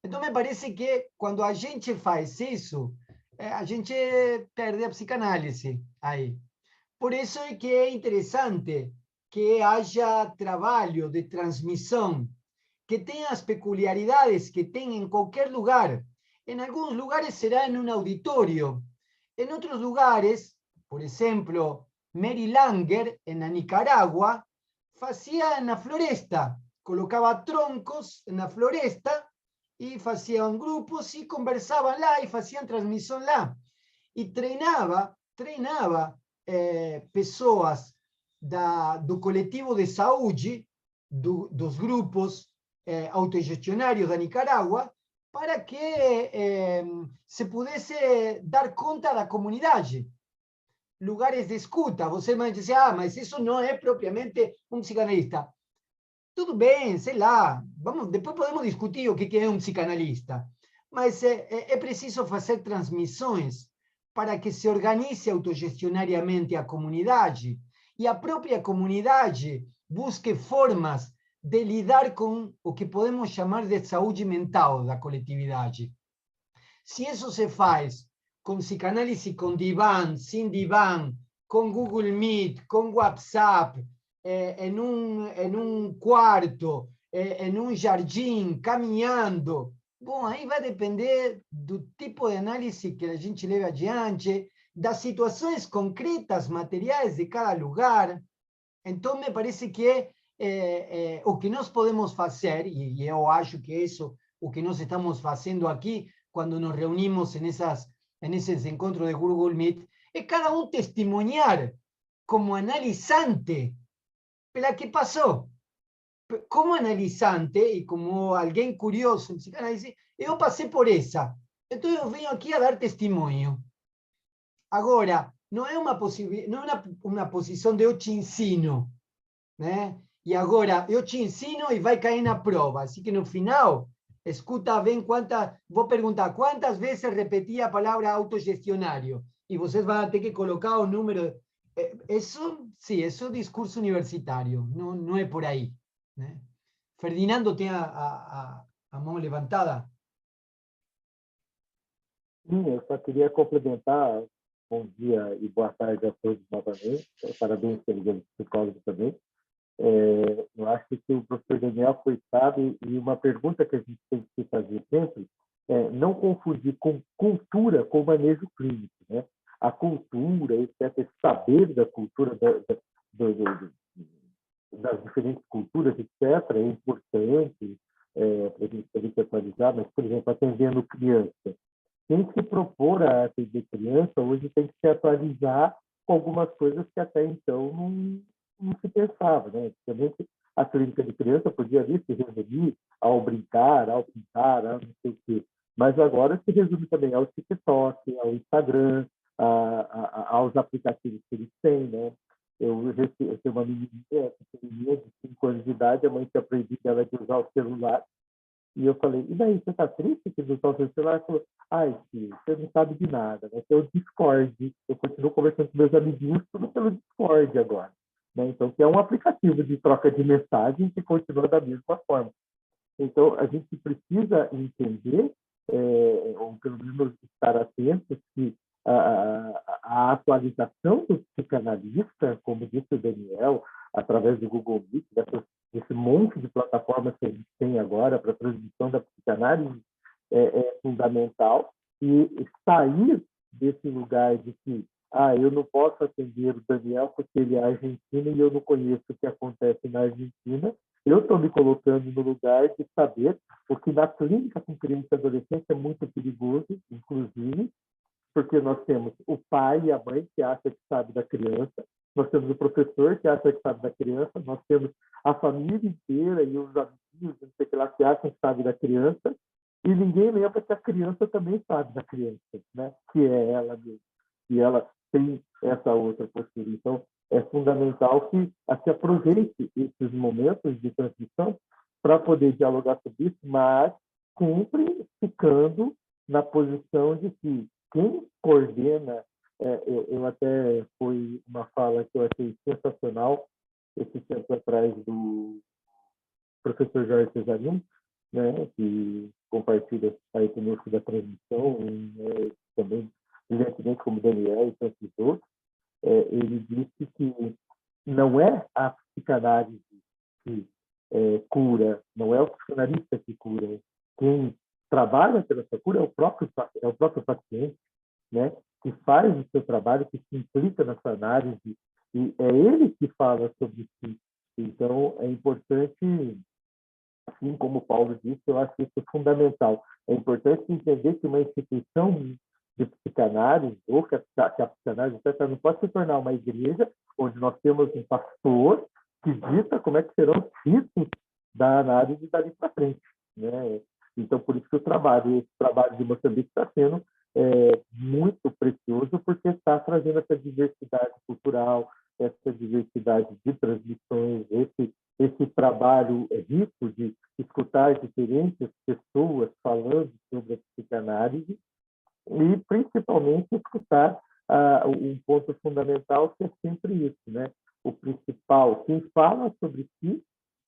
Então, me parece que quando a gente faz isso, a gente perde a psicanálise aí. Por isso é que é interessante que haja trabalho de transmissão, que tenha as peculiaridades que tem em qualquer lugar. Em alguns lugares será em um auditório. Em outros lugares, por exemplo, Mary Langer, na Nicarágua, fazia na floresta, colocava troncos na floresta e faziam grupos e conversavam lá e faziam transmissão lá. E treinava pessoas do coletivo de saúde, dos grupos autogestionários da Nicarágua, para que se pudesse dar conta da comunidade. Lugares de escuta. Você vai dizer, mas isso não é propriamente um psicanalista. Tudo bem, sei lá, depois podemos discutir o que é um psicanalista. mas é preciso fazer transmissões para que se organize autogestionariamente a comunidade e a própria comunidade busque formas de lidar com o que podemos chamar de saúde mental da coletividade. Se isso se faz com psicanálise com divã, sem divã, com Google Meet, com WhatsApp, em um quarto, em um jardim, caminhando, bom, aí vai depender do tipo de análise que a gente leve adiante, das situações concretas, materiais de cada lugar. Então, me parece que o que nós podemos fazer, e eu acho que isso o que nós estamos fazendo aqui, quando nos reunimos nesses encontros de Google Meet, é cada um testemunhar como analisante pela que passou. Como analisante e como alguém curioso em psicanálise, eu passei por essa. Então, eu venho aqui a dar testemunho. Agora, não é uma posição de eu te ensino, né? E agora, eu te ensino e vai cair na prova. Assim que, no final, escuta bem vou perguntar quantas vezes repeti a palavra autogestionário. E vocês vão ter que colocar o número. Isso, sim, isso é discurso universitário. Não é por aí, né? Ferdinando tem a mão levantada. Sim, eu só queria complementar. Bom dia e boa tarde a todos novamente. Parabéns pelo psicólogo também. Eu acho que o professor Daniel foi sábio, e uma pergunta que a gente tem que fazer sempre é não confundir cultura com manejo clínico, né? A cultura, esse saber da cultura, das diferentes culturas, etc., é importante para a gente poder se atualizar, mas, por exemplo, atendendo criança. Quem se propor a atender criança hoje tem que se atualizar com algumas coisas que até então não se pensava, né? Antigamente, a clínica de criança podia ali se resumir ao brincar, ao pintar, ao não sei o quê. Mas agora se resume também ao TikTok, ao Instagram, aos aplicativos que eles têm, né? Eu tenho uma menininha de 5 anos de idade, a mãe tinha proibido ela de usar o celular. E eu falei, e daí, você está triste que não está usando o celular? Ela falou, ai, filho, você não sabe de nada, né? Tem o Discord, eu continuo conversando com meus amiguinhos, tudo pelo Discord agora. Né? Então, que é um aplicativo de troca de mensagens que continua da mesma forma. Então, a gente precisa entender, ou pelo menos estar atento, que a atualização do psicanalista, como disse o Daniel, através do Google Meet, desse monte de plataformas que a gente tem agora para a transmissão da psicanálise, é fundamental. E sair desse lugar de que eu não posso atender o Daniel porque ele é argentino e eu não conheço o que acontece na Argentina. Eu estou me colocando no lugar de saber, porque na clínica com criança e adolescente é muito perigoso, inclusive, porque nós temos o pai e a mãe que acham que sabe da criança, nós temos o professor que acha que sabe da criança, nós temos a família inteira e os amigos, não sei o que lá, que acham que sabe da criança, e ninguém lembra que a criança também sabe da criança, né? Que é ela mesma. E ela tem essa outra postura. Então, é fundamental que se aproveite esses momentos de transmissão para poder dialogar sobre isso, mas sempre ficando na posição de que quem coordena, eu até foi uma fala que eu achei sensacional esse tempo atrás do professor Jorge Cesarini, né, que compartilha aí conosco da transmissão, também brilhantemente como Daniel e tantos outros. Ele disse que não é a psicanálise que cura, não é o psicanalista que cura. Quem trabalha pela sua cura é o próprio paciente, né, que faz o seu trabalho, que se implica nessa análise, e é ele que fala sobre si. Então, é importante, assim como o Paulo disse, eu acho que isso é fundamental. É importante entender que uma instituição de psicanálise, ou que a psicanálise não pode se tornar uma igreja onde nós temos um pastor que dita como é que serão os ritos da análise dali para frente, né? Então, por isso que esse trabalho de Moçambique está sendo muito precioso, porque está trazendo essa diversidade cultural, essa diversidade de transmissões, esse trabalho rico de escutar diferentes pessoas falando sobre a psicanálise e, principalmente, escutar um ponto fundamental que é sempre isso, né? O principal, quem fala sobre si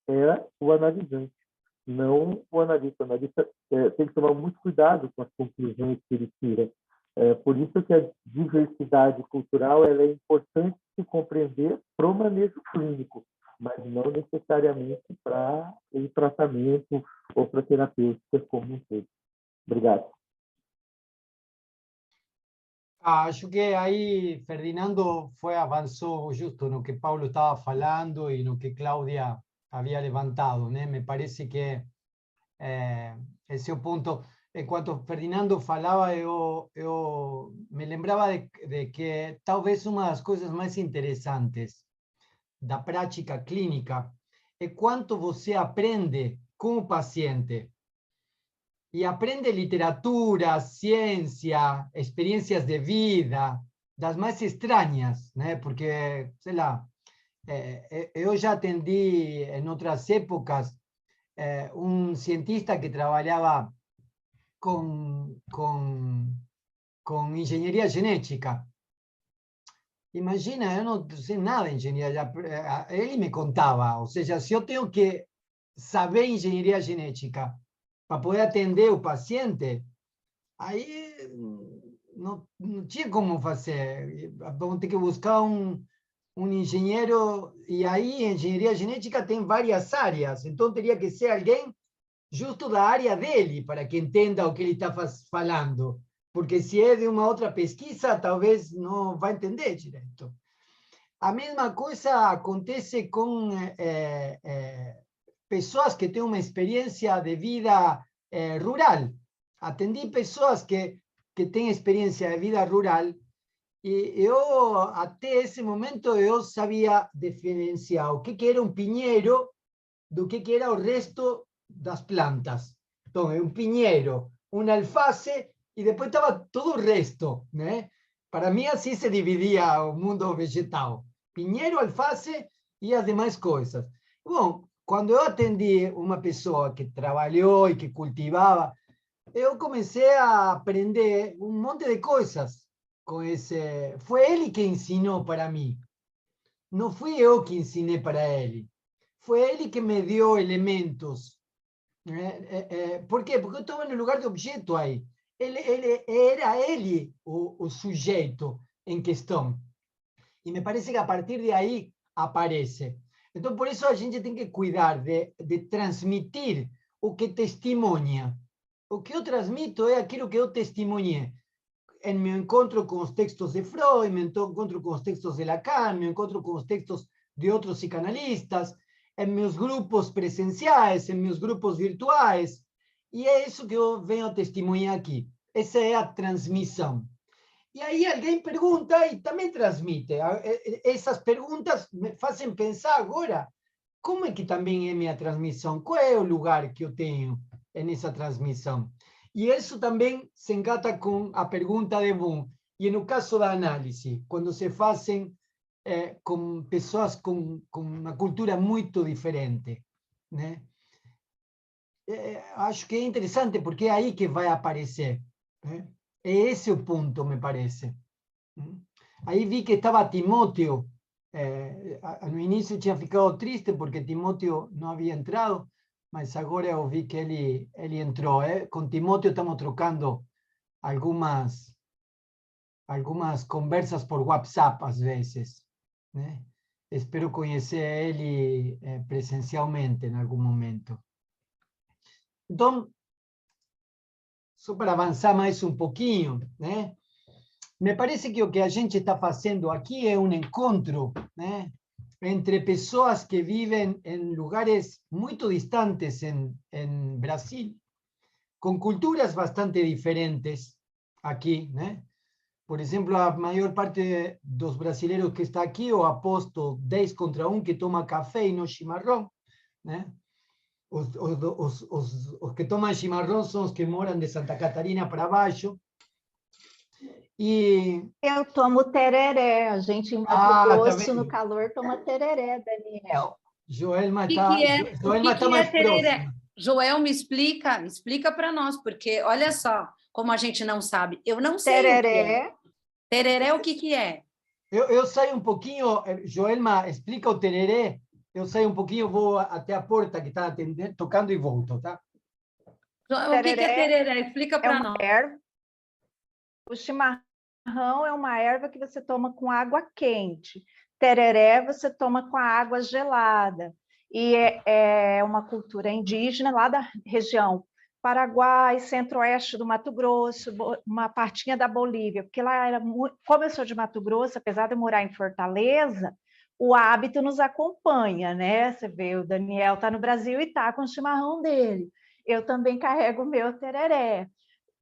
é o analisante, não o analista. O analista tem que tomar muito cuidado com as conclusões que ele tira. Por isso que a diversidade cultural ela é importante se compreender para o manejo clínico, mas não necessariamente para o tratamento ou para a terapêutica como um todo. Obrigado. Acho que aí Ferdinando avançou justo no que Paulo estava falando e no que Cláudia havia levantado, né? Me parece que esse é o ponto. Enquanto Ferdinando falava, eu me lembrava de que talvez uma das coisas mais interessantes da prática clínica é quanto você aprende com o paciente. E aprende literatura, ciência, experiências de vida, das mais estranhas, né? Porque, sei lá, eu já atendi em outras épocas um cientista que trabalhava com engenharia genética. Imagina, eu não sei nada de engenharia, ele me contava, ou seja, se eu tenho que saber engenharia genética para poder atender o paciente, aí não tinha como fazer. Vamos ter que buscar um engenheiro, e aí engenharia genética tem várias áreas, então teria que ser alguém justo da área dele, para que entenda o que ele está falando, porque se é de uma outra pesquisa, talvez não vai entender direito. A mesma coisa acontece com pessoas que têm uma experiência de vida rural. Atendi pessoas que têm experiência de vida rural e eu, até esse momento, eu sabia diferenciar o que era um pinheiro do que era o resto das plantas. Então, um pinheiro, um alface e depois estava todo o resto, né? Para mim, assim se dividia o mundo vegetal. Pinheiro, alface e as demais coisas. Bom, quando eu atendi uma pessoa que trabalhou e que cultivava, eu comecei a aprender um monte de coisas com esse. Foi ele que ensinou para mim. Não fui eu que ensinei para ele. Foi ele que me deu elementos. Por quê? Porque eu estava no lugar do objeto aí. Era ele o sujeito em questão. E me parece que a partir de aí aparece. Então, por isso a gente tem que cuidar de transmitir o que testemunha. O que eu transmito é aquilo que eu testemunhei. Em meu encontro com os textos de Freud, meu encontro com os textos de Lacan, meu encontro com os textos de outros psicanalistas, em meus grupos presenciais, em meus grupos virtuais. E é isso que eu venho testemunhar aqui. Essa é a transmissão. E aí alguém pergunta e também transmite. Essas perguntas me fazem pensar agora como é que também é minha transmissão, qual é o lugar que eu tenho nessa transmissão. E isso também se engata com a pergunta de Boom. E no caso da análise, quando se fazem com pessoas com uma cultura muito diferente, né? Acho que é interessante, porque é aí que vai aparecer, né? É esse o ponto, me parece. Aí vi que estava Timóteo. No início tinha ficado triste, porque Timóteo não havia entrado, mas agora eu vi que ele entrou. Com Timóteo estamos trocando algumas conversas por WhatsApp, às vezes, né? Espero conhecer ele presencialmente em algum momento. Então, só para avançar mais um pouquinho, né? Me parece que o que a gente está fazendo aqui é um encontro, né, entre pessoas que vivem em lugares muito distantes em Brasil, com culturas bastante diferentes aqui, né? Por exemplo, a maior parte dos brasileiros que está aqui, eu aposto 10 contra 1 que toma café e não chimarrão, né? Os que tomam chimarrão são os que moram de Santa Catarina para baixo. E eu tomo tereré, a gente em Mato Grosso, tá no calor, toma tereré, Daniel. Joelma O que está que é, Joelma tá mais tereré? próxima. Joel, me explica para nós, porque olha só como a gente não sabe. Eu não sei o que é. Tereré. Tereré, o que é? Eu saio um pouquinho, Joelma, explica o tereré. Eu saio um pouquinho, vou até a porta que está tocando e volto, tá? O que é tereré? Explica É para uma nós. erva. O chimarrão é uma erva que você toma com água quente. Tereré você toma com a água gelada. E é uma cultura indígena lá da região Paraguai, centro-oeste do Mato Grosso, uma partinha da Bolívia, porque lá era muito, como eu sou de Mato Grosso, apesar de eu morar em Fortaleza, o hábito nos acompanha, né? Você vê, o Daniel está no Brasil e está com o chimarrão dele. Eu também carrego o meu tereré.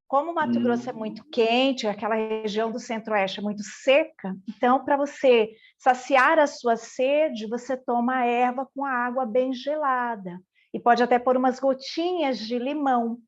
Como o Mato Grosso é muito quente, aquela região do centro-oeste é muito seca, então, para você saciar a sua sede, você toma a erva com a água bem gelada. E pode até pôr umas gotinhas de limão.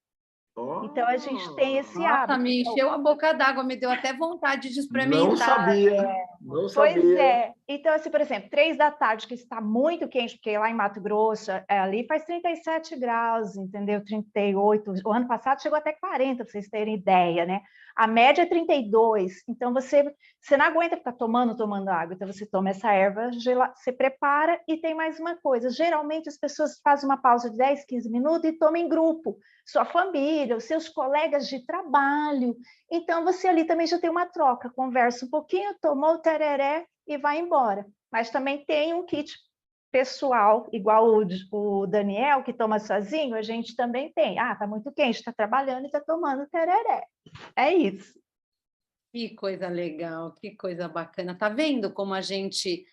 Então, a gente tem esse hábito. Nossa, me encheu a boca d'água, me deu até vontade de experimentar. Não sabia, não sabia. Pois é. Então, assim, por exemplo, 3 da tarde, que está muito quente, porque lá em Mato Grosso, ali faz 37 graus, entendeu? 38. O ano passado chegou até 40, para vocês terem ideia, né? A média é 32. Então, você não aguenta ficar tomando água. Então, você toma essa erva, você prepara e tem mais uma coisa. Geralmente, as pessoas fazem uma pausa de 10, 15 minutos e tomam em grupo. Sua família, os seus colegas de trabalho. Então, você ali também já tem uma troca, conversa um pouquinho, tomou o tereré e vai embora. Mas também tem um kit pessoal, igual o Daniel, que toma sozinho, a gente também tem. Ah, está muito quente, está trabalhando e está tomando tereré. É isso. Que coisa legal, que coisa bacana. Tá vendo como a gente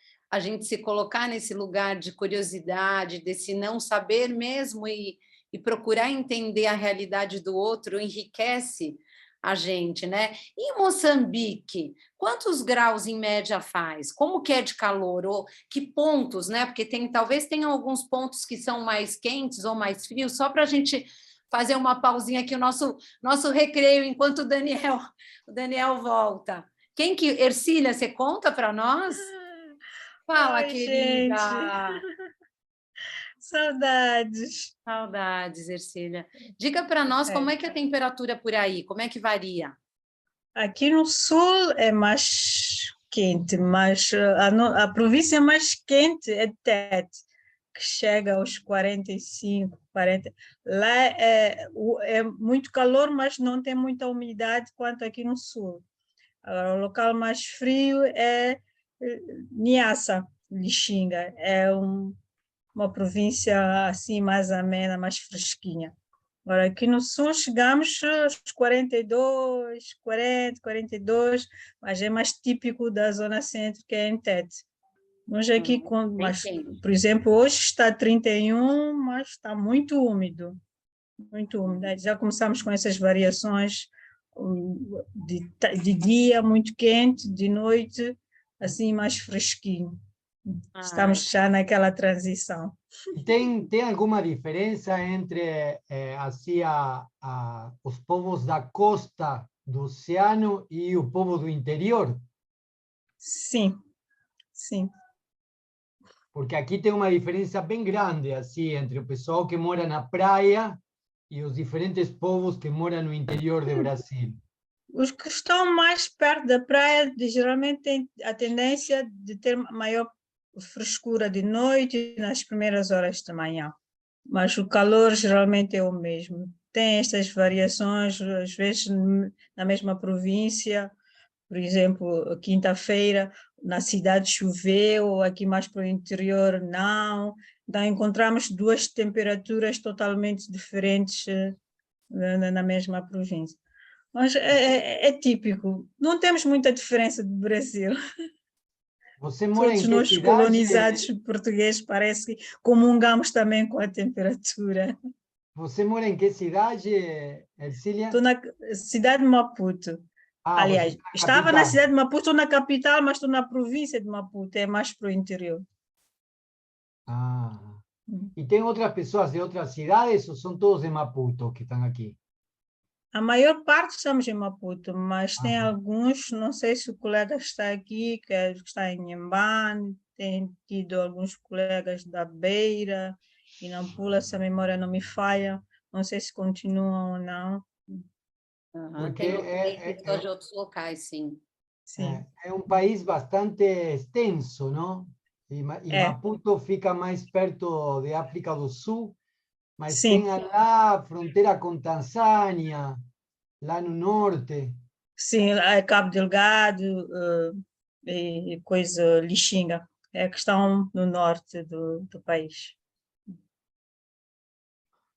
se colocar nesse lugar de curiosidade, desse não saber mesmo e procurar entender a realidade do outro enriquece a gente, né? E em Moçambique, quantos graus em média faz? Como que é de calor? Ou que pontos, né? Porque talvez tenha alguns pontos que são mais quentes ou mais frios, só para a gente fazer uma pausinha aqui, o nosso recreio, enquanto o Daniel volta. Ercília, você conta para nós? Fala, Oi, querida! gente. Saudades. Saudades, Ercília. Diga para nós como é que é a temperatura por aí, como é que varia? Aqui no sul é mais quente, mas a província mais quente é Tete, que chega aos 45, 40. Lá é muito calor, mas não tem muita umidade quanto aqui no sul. Agora, o local mais frio é Niassa, Lixinga. É uma província assim mais amena, mais fresquinha. Agora, aqui no sul chegamos aos 42, 40, 42, mas é mais típico da zona centro, que é em Tete. Nós aqui, por exemplo, hoje está 31, mas está muito úmido. Muito úmido. Já começamos com essas variações de dia muito quente, de noite assim mais fresquinho. Estamos já naquela transição. Tem alguma diferença entre assim, os povos da costa do oceano e o povo do interior? Sim, sim. Porque aqui tem uma diferença bem grande assim, entre o pessoal que mora na praia e os diferentes povos que moram no interior do Brasil. Os que estão mais perto da praia geralmente têm a tendência de ter maior frescura de noite nas primeiras horas da manhã, mas o calor geralmente é o mesmo. Tem estas variações, às vezes na mesma província, por exemplo, quinta-feira na cidade choveu, aqui mais para o interior não. Então encontramos duas temperaturas totalmente diferentes na mesma província. Mas é típico, não temos muita diferença do Brasil. Você mora Todos em que nós cidade? colonizados portugueses parece que comungamos também com a temperatura. Você mora em que cidade, Ercília? Estou na cidade de Maputo. Aliás, estava na cidade de Maputo, estou na capital, mas estou na província de Maputo, é mais para o interior. E tem outras pessoas de outras cidades ou são todos de Maputo que estão aqui? A maior parte estamos em Maputo, mas tem alguns, não sei se o colega está aqui, que está em Inhambane, tem tido alguns colegas da Beira e Nampula, se a memória não me falha, não sei se continuam ou não. Porque Tem pessoas de outros locais, sim. Sim. É um país bastante extenso, não? E Maputo fica mais perto de África do Sul, mas Sim. tem lá a fronteira com Tanzânia, lá no norte. Sim, é Cabo Delgado e coisa Lixinga, é que estão no norte do país.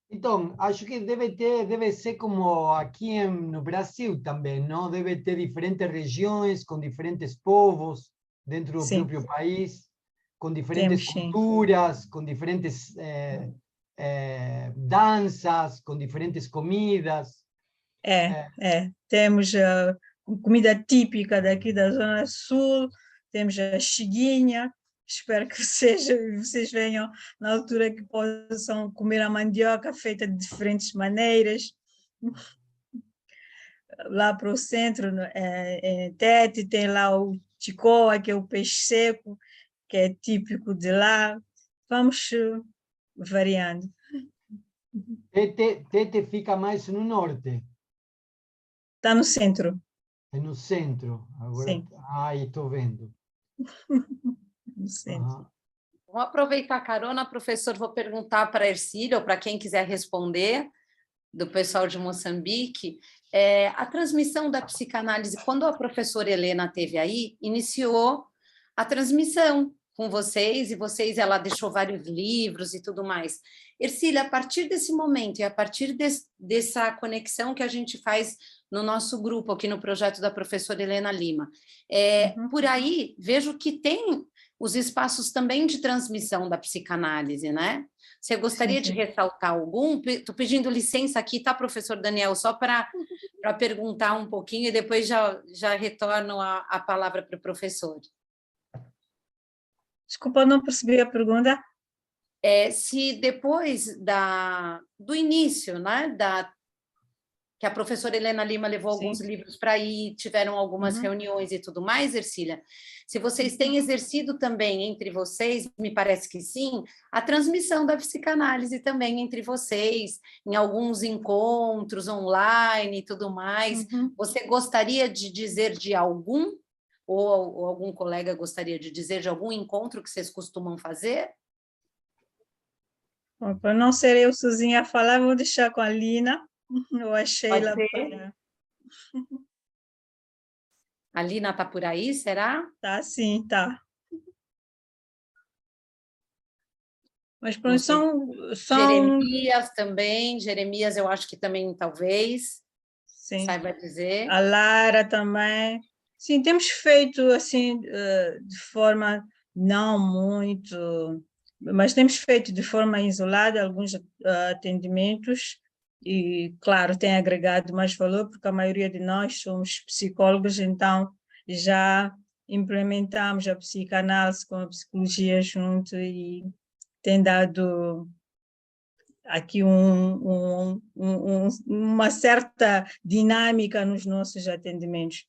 Então, acho que deve ser como aqui no Brasil também, não? Deve ter diferentes regiões com diferentes povos dentro do próprio país, com diferentes culturas, com diferentes danças, com diferentes comidas. Temos a comida típica daqui da Zona Sul, temos a chiguinha, espero que vocês venham na altura que possam comer a mandioca feita de diferentes maneiras. Lá para o centro, Tete, tem lá o ticoa, que é o peixe seco, que é típico de lá. Vamos variando. Tete fica mais no norte. Está no centro. É no centro. Agora, sim. Estou vendo. No centro. Vou aproveitar a carona, professor, vou perguntar para a Ercília, ou para quem quiser responder, do pessoal de Moçambique, a transmissão da psicanálise, quando a professora Helena esteve aí, iniciou a transmissão com vocês, e ela deixou vários livros e tudo mais. Ercília, a partir desse momento e a partir dessa conexão que a gente faz no nosso grupo, aqui no projeto da professora Helena Lima, por aí vejo que tem os espaços também de transmissão da psicanálise, né? Você gostaria de ressaltar algum? Estou pedindo licença aqui, tá, professor Daniel, só para perguntar um pouquinho e depois já retorno a palavra para o professor. Desculpa, não percebi a pergunta. Se depois do início, né, que a professora Helena Lima levou alguns livros para ir, tiveram algumas reuniões e tudo mais, Ercília, se vocês têm exercido também entre vocês, me parece que sim, a transmissão da psicanálise também entre vocês, em alguns encontros online e tudo mais, você gostaria de dizer de algum, ou algum colega gostaria de dizer de algum encontro que vocês costumam fazer? Bom, para não ser eu sozinha a falar, vou deixar com a Lina. Eu achei lá para... A Lina está por aí, será? Tá, sim, tá. Mas pronto, são... Jeremias também, Jeremias eu acho que também talvez, saiba dizer. A Lara também. Sim, temos feito assim, de forma não muito... Mas temos feito de forma isolada alguns atendimentos, e, claro, tem agregado mais valor, porque a maioria de nós somos psicólogos, então já implementamos a psicanálise com a psicologia junto e tem dado aqui uma certa dinâmica nos nossos atendimentos.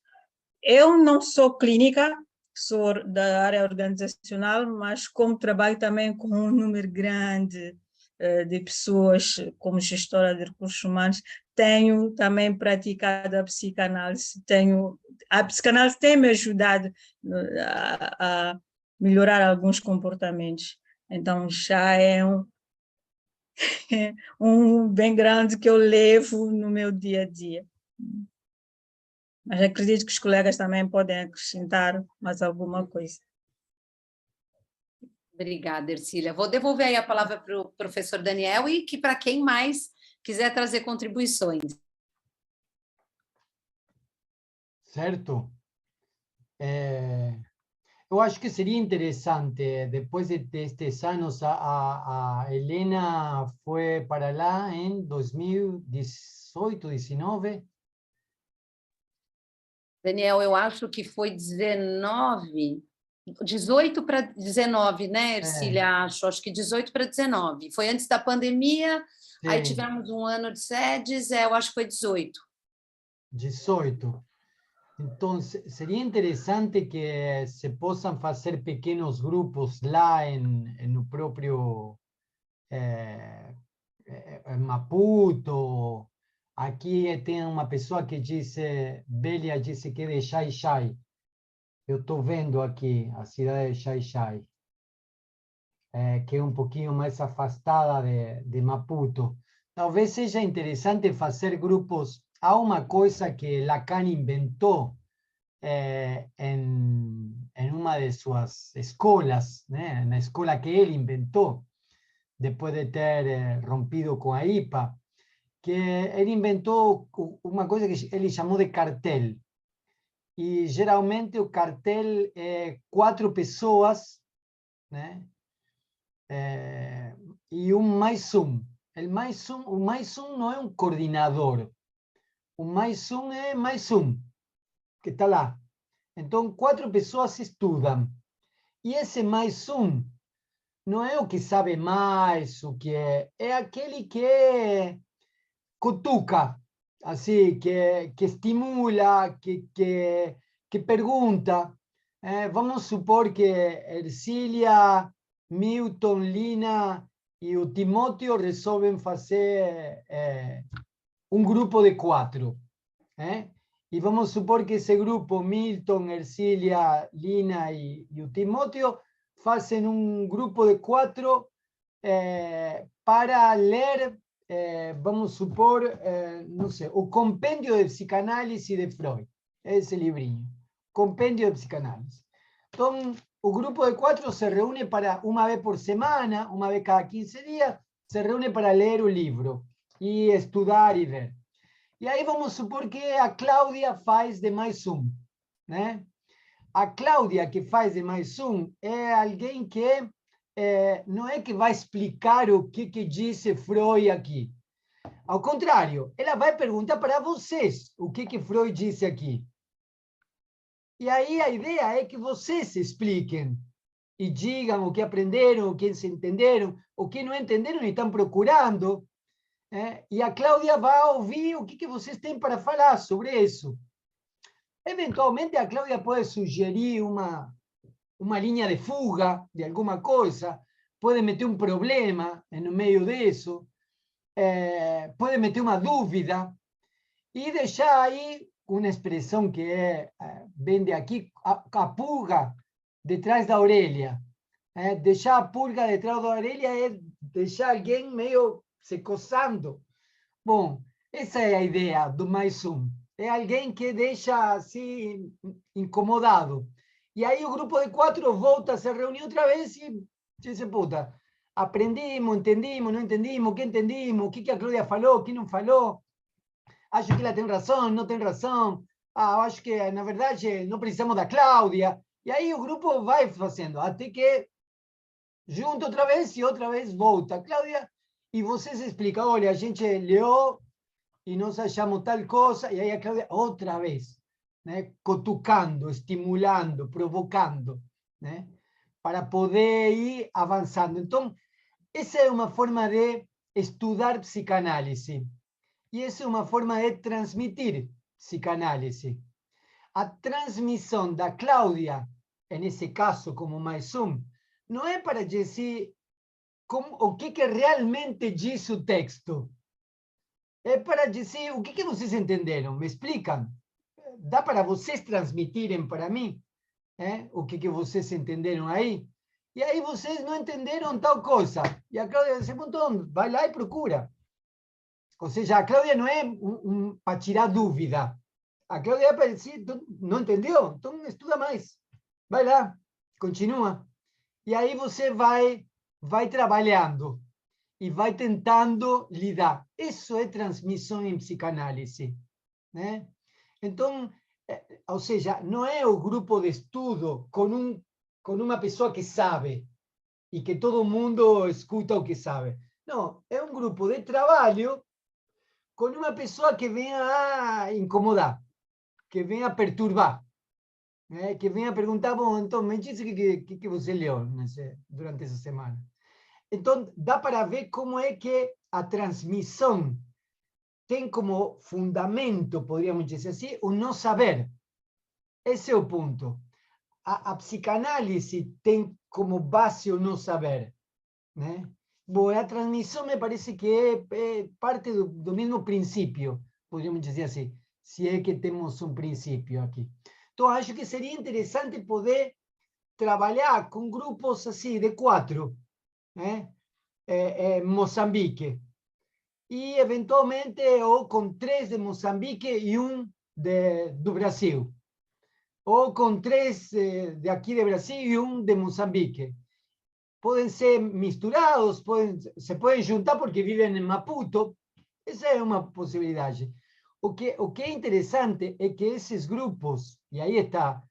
Eu não sou clínica, sou da área organizacional, mas como trabalho também com um número grande de pessoas como gestora de recursos humanos, tenho também praticado a psicanálise. A psicanálise tem me ajudado a melhorar alguns comportamentos. Então, já é um bem grande que eu levo no meu dia a dia. Mas acredito que os colegas também podem acrescentar mais alguma coisa. Obrigada, Ercília. Vou devolver aí a palavra para o professor Daniel e que para quem mais quiser trazer contribuições. Certo. Eu acho que seria interessante, depois destes anos, a Helena foi para lá em 2018, 19. Daniel, eu acho que foi 18 para 19, né, Ercília? Acho que 18 para 19. Foi antes da pandemia, aí tivemos um ano de sedes, eu acho que foi 18. 18. Entonces, sería interesante que se possam fazer pequenos grupos lá no próprio em Maputo. Aqui tem uma pessoa que disse, Bélia disse que é de Xai-Xai. Eu estou vendo aqui a cidade de Xai-Xai, que é um pouquinho mais afastada de Maputo. Talvez seja interessante fazer grupos. Há uma coisa que Lacan inventou em uma de suas escolas, né? Na escola que ele inventou, depois de ter rompido com a IPA, que ele inventou uma coisa que ele chamou de cartel. E geralmente o cartel é 4 pessoas, né? E um mais um. O mais um não é um coordenador. O mais um é mais um, que está lá. Então, 4 pessoas estudam. E esse mais um não é o que sabe mais, o que é aquele que cutuca, assim, que estimula, que pergunta. Vamos supor que Ercília, Milton, Lina e o Timóteo resolvem fazer um grupo de 4. E vamos supor que esse grupo, Milton, Ercília, Lina e o Timóteo, fazem um grupo de 4 para ler, vamos supor, não sei, o Compêndio de Psicanálise de Freud, esse livrinho, Compêndio de Psicanálise. Então, o grupo de 4 se reúne para, uma vez por semana, uma vez cada 15 dias, se reúne para ler o livro e estudar e ver. E aí vamos supor que a Cláudia faz de mais um, né? A Cláudia que faz de mais um é alguém que não é que vai explicar o que disse Freud aqui. Ao contrário, ela vai perguntar para vocês o que Freud disse aqui. E aí a ideia é que vocês expliquem e digam o que aprenderam, o que se entenderam, o que não entenderam e estão procurando. E a Cláudia vai ouvir o que vocês têm para falar sobre isso. Eventualmente, a Cláudia pode sugerir uma linha de fuga de alguma coisa, pode meter um problema no meio disso, pode meter uma dúvida e deixar aí uma expressão que vem de aqui, a pulga detrás da orelha. Deixar a pulga detrás da orelha é deixar alguém meio se coçando. Bom, essa é a ideia do mais um. É alguém que deixa assim incomodado. E aí o grupo de 4 volta a se reunir outra vez e diz, puta, aprendimos, entendimos, não entendimos, o que entendimos, o que a Cláudia falou, o que não falou. Acho que ela tem razão, não tem razão. Acho que, na verdade, não precisamos da Cláudia. E aí o grupo vai fazendo, até que junta outra vez volta a Cláudia. E vocês explicam, olha, a gente leu e nós achamos tal coisa, e aí a Cláudia outra vez, né, cutucando, estimulando, provocando, né, para poder ir avançando. Então, essa é uma forma de estudar psicanálise. E essa é uma forma de transmitir psicanálise. A transmissão da Cláudia, nesse caso, como mais um, não é para dizer o que realmente diz o texto. É para dizer o que vocês entenderam. Me explicam? Dá para vocês transmitirem para mim o que vocês entenderam aí? E aí vocês não entenderam tal coisa. E a Cláudia diz, então, vai lá e procura. Ou seja, a Cláudia não é para tirar dúvida. A Cláudia é para dizer, não entendeu? Então estuda mais. Vai lá, continua. E aí você vai trabalhando e vai tentando lidar. Isso é transmissão em psicanálise, né? Então, ou seja, não é o grupo de estudo com uma pessoa que sabe e que todo mundo escuta o que sabe. Não, é um grupo de trabalho com uma pessoa que venha a incomodar, que venha a perturbar, né? Que venha a perguntar, bom, então, me diz o que você leu durante essa semana. Então, dá para ver como é que a transmissão tem como fundamento, poderíamos dizer assim, o não saber. Esse é o ponto. A psicanálise tem como base o não saber, né? Bom, a transmissão me parece que é parte do mesmo princípio, podemos dizer assim, se é que temos um princípio aqui. Então, acho que seria interessante poder trabalhar com grupos assim, de 4, né? Moçambique. E, eventualmente, ou com 3 de Moçambique e 1 do Brasil. Ou com 3 de aqui de Brasil e 1 de Moçambique. Podem ser misturados, se podem juntar porque vivem em Maputo. Essa é uma possibilidade. O que é interessante é que esses grupos, e aí está,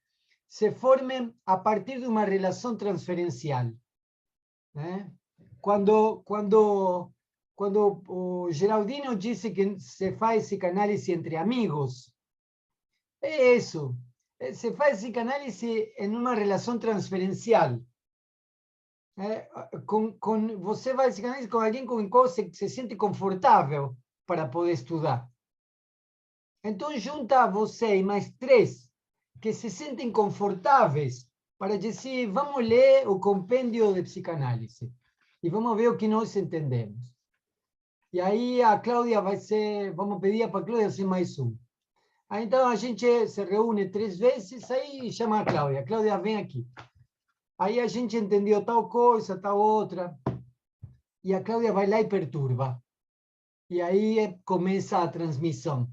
se formem a partir de uma relação transferencial, né? Quando o Geraldino disse que se faz psicanálise entre amigos, é isso. Se faz psicanálise em uma relação transferencial. Você vai psicanálise com alguém com quem se sente confortável para poder estudar. Então, junta você e mais 3 que se sentem confortáveis para dizer, vamos ler o compêndio de psicanálise e vamos ver o que nós entendemos. E aí a Cláudia vamos pedir para a Cláudia ser mais um. Aí, então a gente se reúne 3 vezes, aí chama a Cláudia. Cláudia, vem aqui. Aí a gente entendeu tal coisa, tal outra, e a Cláudia vai lá e perturba. E aí começa a transmissão.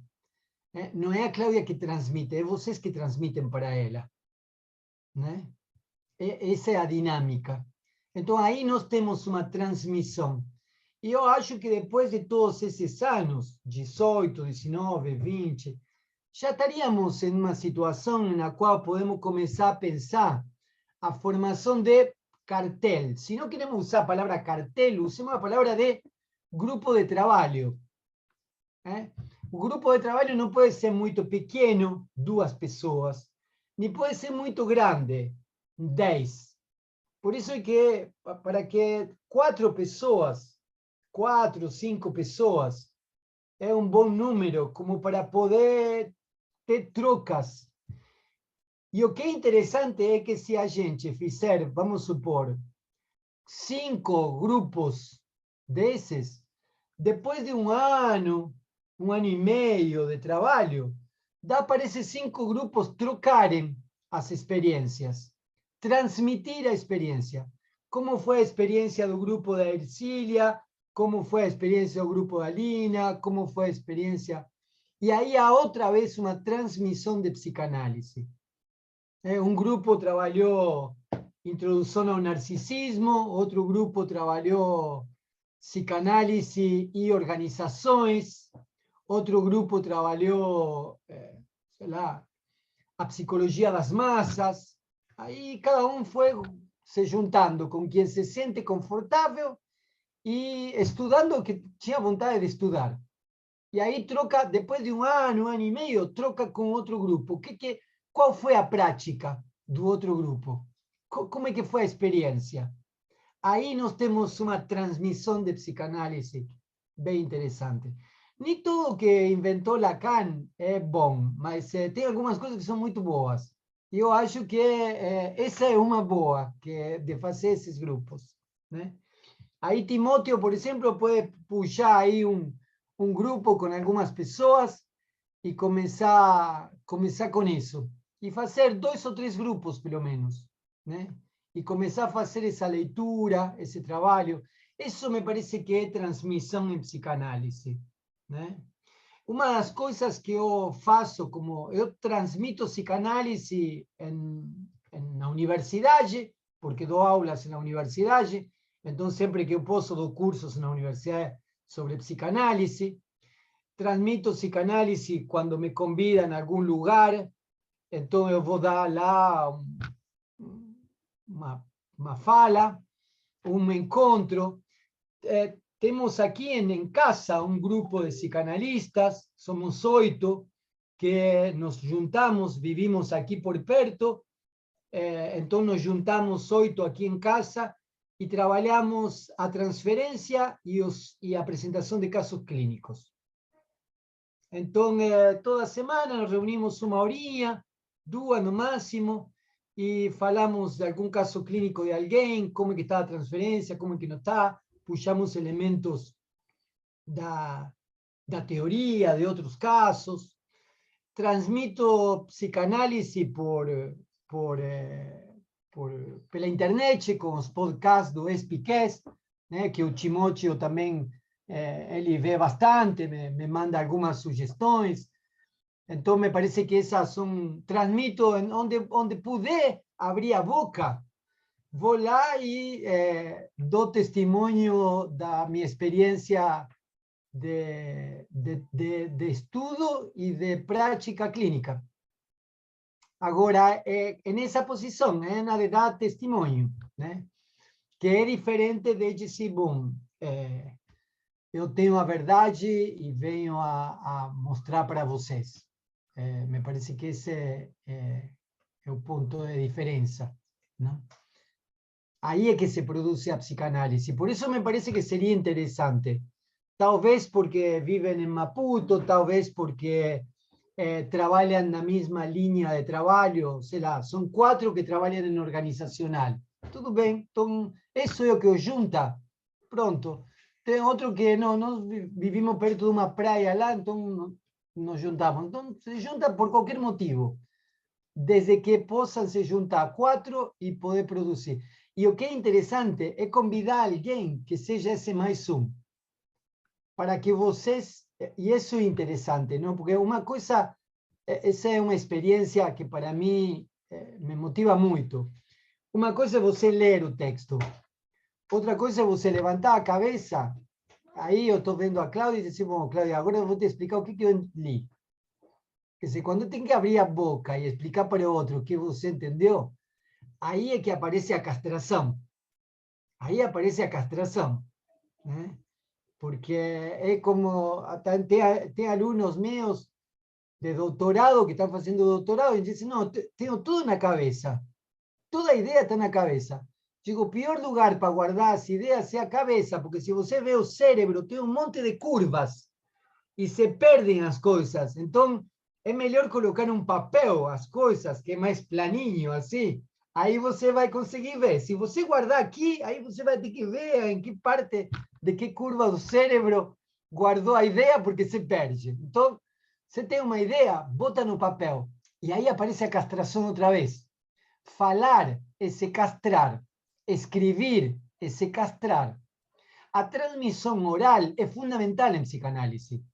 Não é a Cláudia que transmite, é vocês que transmitem para ela. Né? Essa é a dinâmica. Então, aí nós temos uma transmissão. E eu acho que depois de todos esses anos, 18, 19, 20, já estaríamos em uma situação na qual podemos começar a pensar a formação de cartel. Se não queremos usar a palavra cartel, usemos a palavra de grupo de trabalho. O grupo de trabalho não pode ser muito pequeno, 2 pessoas, nem pode ser muito grande, 10. Por isso é que, para que 4 pessoas, 4, 5 pessoas, é um bom número, como para poder ter trocas. E o que é interessante é que se a gente fizer, vamos supor, 5 grupos desses, depois de um ano e meio de trabalho, dá para esses 5 grupos trocarem as experiências, transmitir a experiência. Como foi a experiência do grupo da Ercília, como foi a experiência do grupo da Lina, como foi a experiência... E aí há outra vez uma transmissão de psicanálise. Um grupo trabalhou introdução ao narcisismo, outro grupo trabalhou psicanálise e organizações, outro grupo trabalhou, sei lá, a psicologia das massas. Aí cada um foi se juntando com quem se sente confortável e estudando o que tinha vontade de estudar. E aí troca, depois de um ano e meio, troca com outro grupo. Qual foi a prática do outro grupo? Como é que foi a experiência? Aí nós temos uma transmissão de psicanálise bem interessante. Nem tudo que inventou Lacan é bom, mas tem algumas coisas que são muito boas. E eu acho que essa é uma boa, que é de fazer esses grupos. Né? Aí Timóteo, por exemplo, pode puxar aí um grupo com algumas pessoas e começar com isso. E fazer 2 ou 3 grupos, pelo menos. Né? E começar a fazer essa leitura, esse trabalho. Isso me parece que é transmissão em psicanálise. Né? Uma das coisas que eu faço, como eu transmito psicanálise na universidade, porque dou aulas na universidade, então sempre que eu posso dou cursos na universidade sobre psicanálise, transmito psicanálise quando me convidam a algum lugar, então eu vou dar lá uma fala, um encontro. Temos aqui em casa um grupo de psicanalistas, somos 8, que nos juntamos, vivimos aqui por perto, então nos juntamos 8 aqui em casa e trabalhamos a transferência e a apresentação de casos clínicos. Então, toda semana nos reunimos 1 horinha 2 no máximo, e falamos de algum caso clínico de alguém, como é que está a transferência, como é que não está, puxamos elementos da teoria, de outros casos. Transmito psicanálise pela internet, com os podcasts do Espiquez, né, que o Timóteo também ele vê bastante, me manda algumas sugestões. Então, me parece que essas são... Transmito onde puder abrir a boca. Vou lá e dou testemunho da minha experiência de estudo e de prática clínica. Agora, nessa posição, na de dar testemunho, né? Que é diferente de dizer, bom, eu tenho a verdade e venho a mostrar para vocês. Me parece que esse é o ponto de diferença, não? Aí é que se produz a psicanálise. Por isso me parece que seria interessante. Talvez porque vivem em Maputo, talvez porque trabalham na mesma linha de trabalho, sei lá, são 4 que trabalham em organizacional. Tudo bem, então, isso é o que os junta. Pronto. Tem outro que não, nós vivimos perto de uma praia lá, então nos juntamos. Então, se junta por qualquer motivo, desde que possam se juntar 4 e poder produzir. E o que é interessante é convidar alguém que seja esse mais um, para que vocês, e isso é interessante, não? Porque uma coisa, essa é uma experiência que para mim me motiva muito. Uma coisa é você ler o texto, outra coisa é você levantar a cabeça. Aí eu estou vendo a Cláudia e dizer, bom, Cláudia, agora eu vou te explicar o que eu li. Quer dizer, quando tem que abrir a boca e explicar para o outro o que você entendeu, aí é que aparece a castração. Aí aparece a castração, né? Porque é como, tem alunos meus de doutorado que estão fazendo doutorado e dizem, não, tenho tudo na cabeça. Toda a ideia está na cabeça. Digo, o pior lugar para guardar as ideias é a cabeça, porque se você vê o cérebro, tem um monte de curvas e se perdem as coisas. Então, é melhor colocar um papel as coisas, que é mais planinho, assim. Aí você vai conseguir ver. Se você guardar aqui, aí você vai ter que ver em que parte, de que curva do cérebro guardou a ideia, porque se perde. Então, você tem uma ideia, bota no papel. E aí aparece a castração outra vez. Falar é se castrar. Escribir é se castrar. A transmissão oral é fundamental em psicanálise.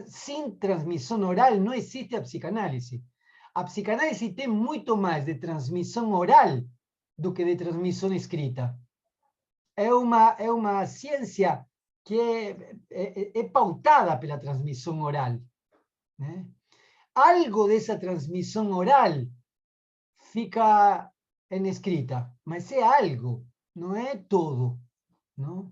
Sem transmissão oral não existe a psicanálise. A psicanálise tem muito mais de transmissão oral do que de transmissão escrita. É uma ciência que é pautada pela transmissão oral, né? Algo dessa transmissão oral fica em escrita, mas é algo, não é todo, não?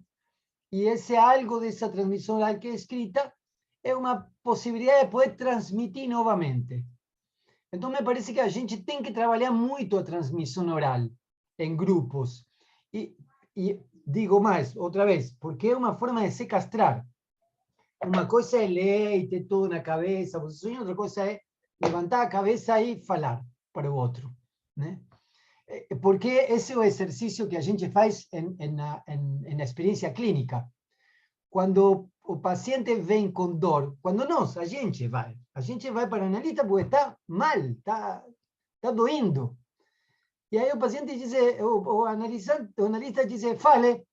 E esse algo dessa transmissão oral que é escrita é uma possibilidade de poder transmitir novamente. Então, me parece que a gente tem que trabalhar muito a transmissão oral em grupos. E digo mais, outra vez, porque é uma forma de se castrar. Uma coisa é ler e ter tudo na cabeça, outra coisa é levantar a cabeça e falar para o outro, né? Porque esse é o exercício que a gente faz na experiência clínica. Quando o paciente vem com dor, quando a gente vai para o analista porque está mal, está doendo. E aí o paciente diz, o analista diz, fale.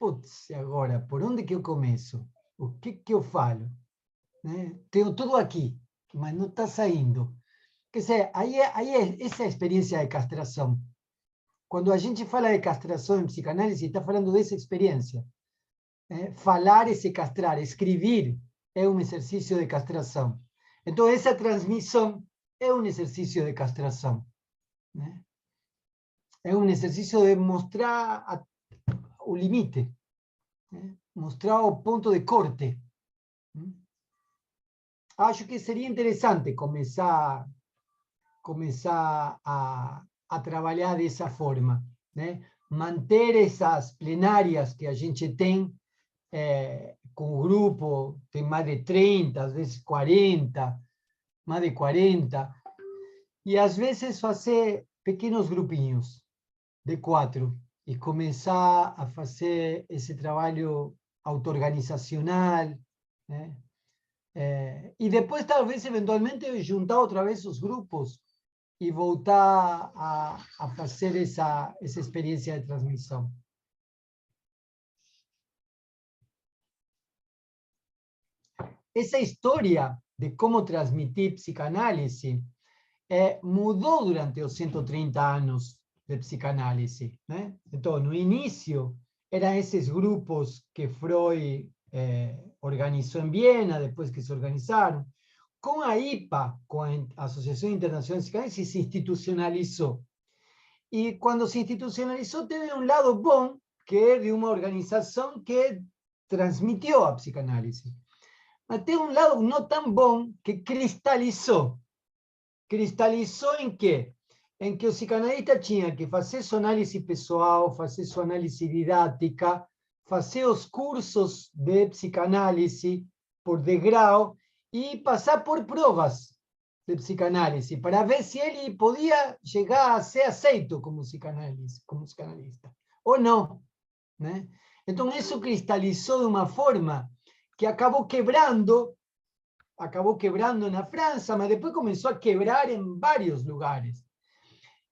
Putz, agora, por onde que eu começo? O que eu falo? Né? Tenho tudo aqui, mas não está saindo. Quer dizer, aí essa é a experiência de castração. Quando a gente fala de castração em psicanálise, está falando dessa experiência. Falar é se castrar, escrever é um exercício de castração. Então, essa transmissão é um exercício de castração, né? É um exercício de mostrar o limite, né? Mostrar o ponto de corte. Acho que seria interessante começar a trabalhar dessa forma, né? Manter essas plenárias que a gente tem com o grupo, tem mais de 30, às vezes 40, mais de 40, e às vezes fazer pequenos grupinhos de 4 e começar a fazer esse trabalho auto-organizacional, né? E depois, talvez, eventualmente, juntar outra vez os grupos e voltar a fazer essa experiência de transmissão. Essa história de como transmitir psicanálise mudou durante os 130 anos de psicanálise, né? Então, no início, eram esses grupos que Freud organizou em Viena, depois que se organizaram. Com a IPA, com a Associação Internacional de Psicanálise, se institucionalizou. E quando se institucionalizou, teve um lado bom, que é de uma organização que transmitiu a psicanálise. Mas tem um lado não tão bom, que cristalizou. Cristalizou em quê? Em que o psicanalista tinha que fazer sua análise pessoal, fazer sua análise didática, fazer os cursos de psicanálise por degrau e passar por provas de psicanálise para ver se ele podia chegar a ser aceito como psicanalista ou não, né? Então isso cristalizou de uma forma que acabou quebrando na França, mas depois começou a quebrar em vários lugares.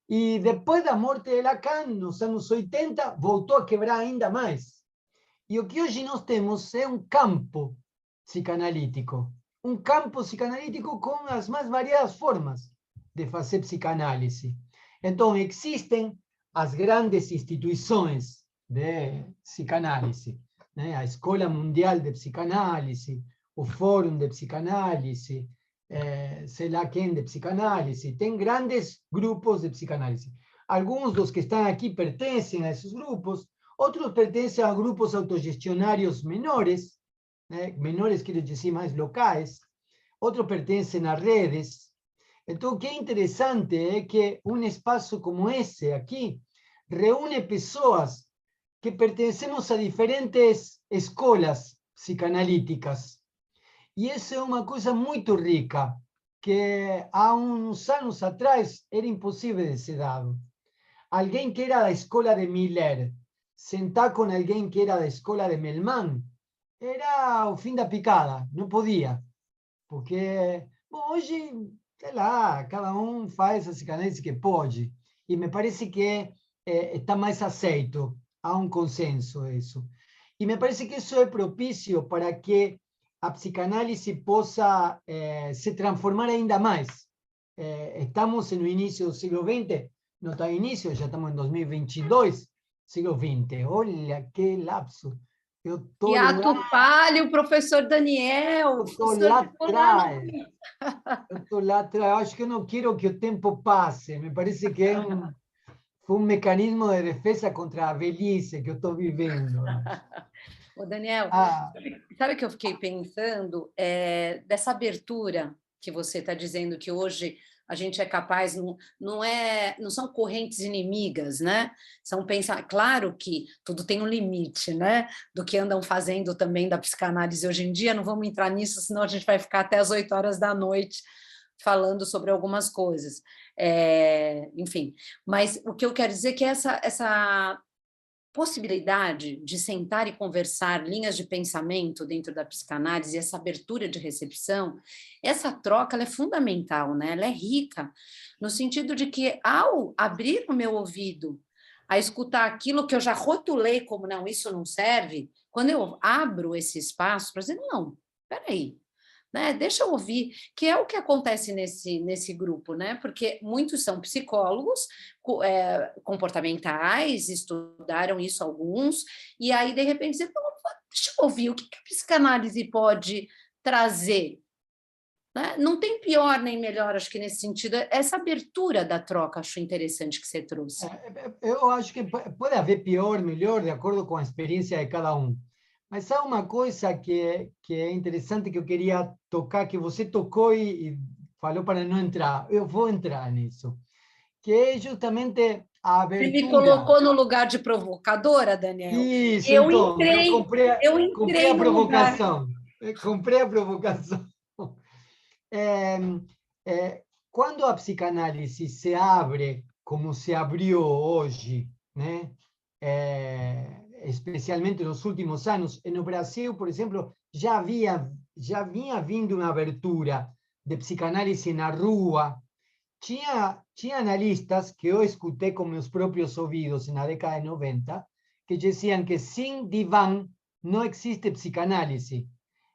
E depois da morte de Lacan, nos anos 80, voltou a quebrar ainda mais. E o que hoje nós temos é um campo psicanalítico com as mais variadas formas de fazer psicanálise. Então, existem as grandes instituições de psicanálise, né? A Escola Mundial de Psicanálise, o Fórum de Psicanálise, sei lá quem de psicanálise, tem grandes grupos de psicanálise. Alguns dos que estão aqui pertencem a esses grupos, outros pertencem a grupos autogestionários menores, né? Menores quero dizer mais locais, outros pertencem a redes. Então, o que é interessante é que um espaço como esse aqui reúne pessoas que pertencemos a diferentes escolas psicanalíticas. E isso é uma coisa muito rica, que há uns anos atrás era impossível de ser dado. Alguém que era da escola de Miller, sentar com alguém que era da escola de Melman, era o fim da picada, não podia. Porque, bom, hoje, sei lá, cada um faz a psicanálise que pode. E me parece que está mais aceito, há um consenso isso. E me parece que isso é propício para que a psicanálise possa se transformar ainda mais. Estamos no início do século XX, não está início, já estamos em 2022, século XX. Olha que lapso. Eu tô Hiato palio, professor Daniel. Eu estou lá atrás. Eu estou lá atrás. Eu acho que eu não quero que o tempo passe. Me parece que foi um mecanismo de defesa contra a velhice que eu estou vivendo. Ô, Daniel, sabe o que eu fiquei pensando? Dessa abertura que você está dizendo que hoje a gente é capaz, não são correntes inimigas, né? Claro que tudo tem um limite, né? Do que andam fazendo também da psicanálise hoje em dia, não vamos entrar nisso, senão a gente vai ficar até as 8 horas da noite falando sobre algumas coisas. Enfim, mas o que eu quero dizer é que essa possibilidade de sentar e conversar linhas de pensamento dentro da psicanálise, essa abertura de recepção, essa troca ela é fundamental, né? Ela é rica, no sentido de que, ao abrir o meu ouvido a escutar aquilo que eu já rotulei como, não, isso não serve, quando eu abro esse espaço para dizer, não, peraí, né? Deixa eu ouvir, que é o que acontece nesse grupo, né? Porque muitos são psicólogos comportamentais, estudaram isso alguns, e aí, de repente, dizem, deixa eu ouvir, o que a psicanálise pode trazer? Né? Não tem pior nem melhor, acho que nesse sentido, essa abertura da troca, acho interessante que você trouxe. Eu acho que pode haver pior, melhor, de acordo com a experiência de cada um. Mas há uma coisa que é interessante que eu queria tocar, que você tocou e falou para não entrar. Eu vou entrar nisso. Que é justamente a abertura. Você me colocou no lugar de provocadora, Daniel? Isso, eu então, entrei, eu comprei a provocação. Comprei a provocação. quando a psicanálise se abre, como se abriu hoje, né? Especialmente nos últimos anos, no Brasil, por exemplo, já vinha vindo uma abertura de psicanálise na rua. Tinha analistas que eu escutei com meus próprios ouvidos na década de 90, que diziam que sem divã não existe psicanálise.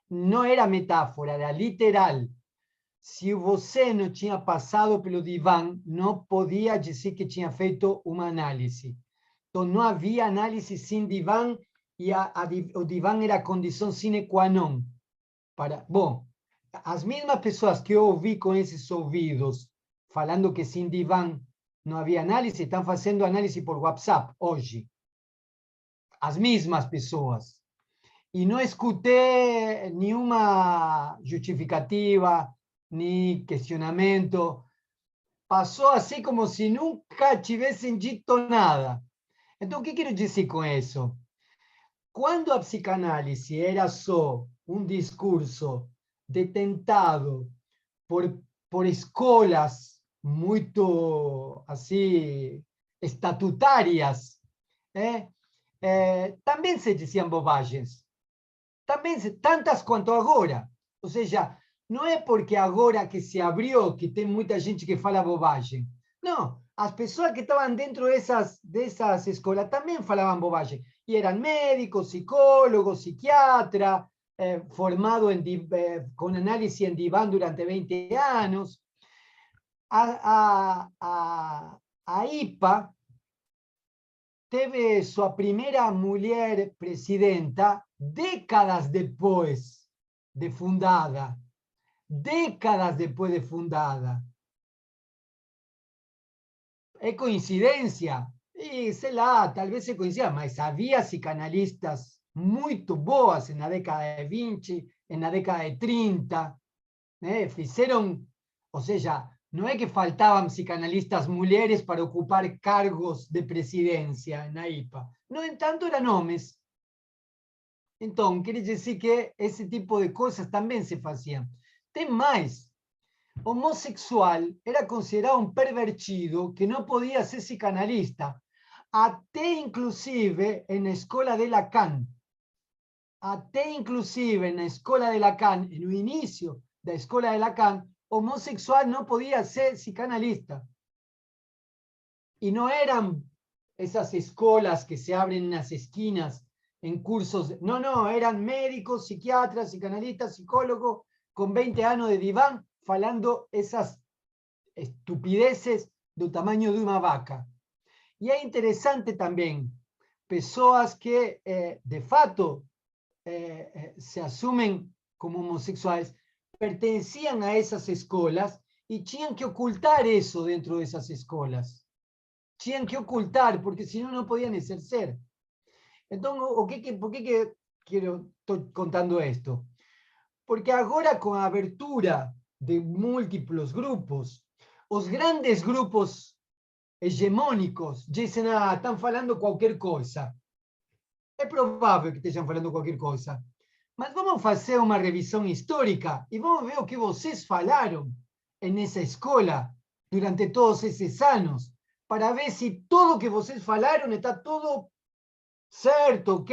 Não era metáfora, era literal. Se você não tinha passado pelo divã, não podia dizer que tinha feito uma análise. Então, não havia análise sem divã, e o divã era a condição sine qua non. Bom, as mesmas pessoas que eu ouvi com esses ouvidos, falando que sem divã não havia análise, estão fazendo análise por WhatsApp hoje. As mesmas pessoas. E não escutei nenhuma justificativa, nem questionamento. Passou assim como se nunca tivessem dito nada. Então, o que quero dizer com isso? Quando a psicanálise era só um discurso detentado por escolas muito assim estatutárias, também se diziam bobagens. Também tantas quanto agora. Ou seja, não é porque agora que se abriu que tem muita gente que fala bobagem. Não, as pessoas que estavam dentro dessas escolas também falavam bobagem. E eram médicos, psicólogos, psiquiatras, formados com análise em divã durante 20 anos. A IPA teve sua primeira mulher presidenta décadas depois de fundada. Décadas depois de fundada. É coincidência? E, sei lá, talvez é coincidência, mas havia psicanalistas muito boas na década de 20, na década de 30, né? Fizeram, ou seja, não é que faltavam psicanalistas mulheres para ocupar cargos de presidência na IPA. No entanto, eram homens. Então, quer dizer que esse tipo de coisas também se faziam. Tem mais. Homossexual era considerado um pervertido que não podia ser psicanalista. Até, inclusive, na escola de Lacan. Até, inclusive, na escola de Lacan, no início da escola de Lacan, homossexual não podia ser psicanalista. E não eram essas escolas que se abrem nas esquinas en cursos. No, eran médicos, psiquiatras, psicanalistas, psicólogos, con 20 años de diván, falando esas estupideces do tamaño de una vaca. Y es interesante también, personas que de fato se asumen como homosexuales, pertenecían a esas escuelas y tenían que ocultar eso dentro de esas escuelas. Tenían que ocultar, porque si no, no podían ejercer. Entonces, ¿por qué estoy contando esto? Porque ahora con la abertura de múltiples grupos, los grandes grupos hegemónicos dicen, están falando cualquier cosa. Es probable que estén falando cualquier cosa. Mas vamos a hacer una revisión histórica y vamos a ver lo que ustedes falaron en esa escuela durante todos esos años, para ver si todo lo que ustedes falaron está todo certo, ok,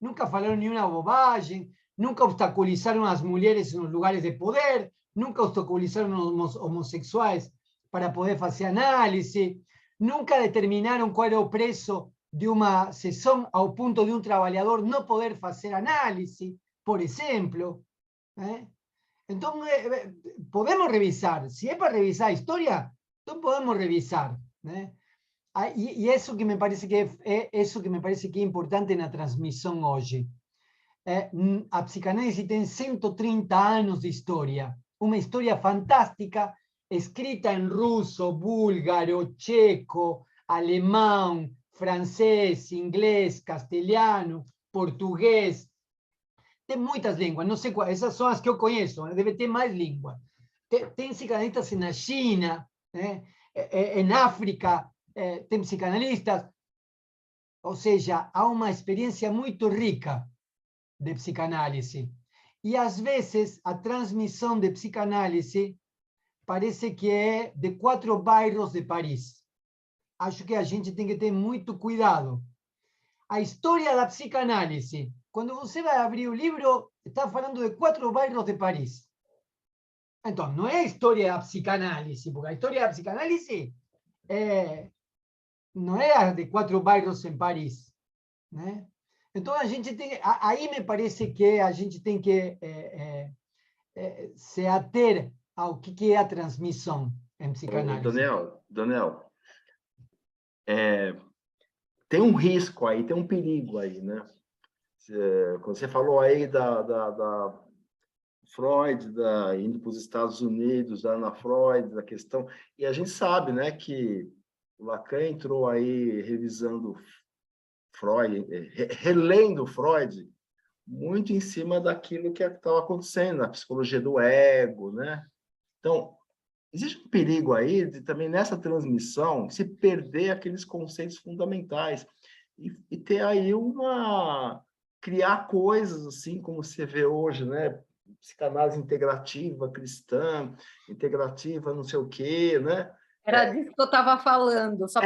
nunca falaron ni una bobagem, nunca obstaculizaron a las mujeres en los lugares de poder, nunca obstaculizaron a los homosexuales para poder hacer análisis, nunca determinaron cuál era el precio de una sesión al punto de un trabajador no poder hacer análisis, por ejemplo. Entonces, podemos revisar, si es para revisar historia, entonces podemos revisar. Y eso que me parece que es importante en la transmisión hoy. A psicanálise tiene 130 años de historia, una historia fantástica, escrita en ruso, búlgaro, checo, alemán, francés, inglés, castellano, portugués. Tem muitas línguas, não sei quais, essas são as que eu conheço, deve ter mais línguas. Tem psicanalistas na China, em África, tem psicanalistas. Ou seja, há uma experiência muito rica de psicanálise. E, às vezes, a transmissão de psicanálise parece que é de 4 bairros de Paris. Acho que a gente tem que ter muito cuidado. A história da psicanálise, quando você vai abrir o livro, está falando de 4 bairros de Paris. Então, não é a história da psicanálise, porque a história da psicanálise não é a de 4 bairros em Paris, né? Então, a gente tem, aí me parece que a gente tem que se ater ao que é a transmissão em psicanálise. Daniel, tem um risco aí, tem um perigo aí, né? Quando você falou aí da Freud, indo para os Estados Unidos, da Ana Freud, da questão, e a gente sabe, né, que o Lacan entrou aí revisando Freud, relendo Freud, muito em cima daquilo que estava acontecendo na psicologia do ego, né? Então, existe um perigo aí de também nessa transmissão se perder aqueles conceitos fundamentais e ter aí criar coisas assim como você vê hoje, né? Psicanálise integrativa cristã, integrativa não sei o quê, né? Era disso que eu estava falando, só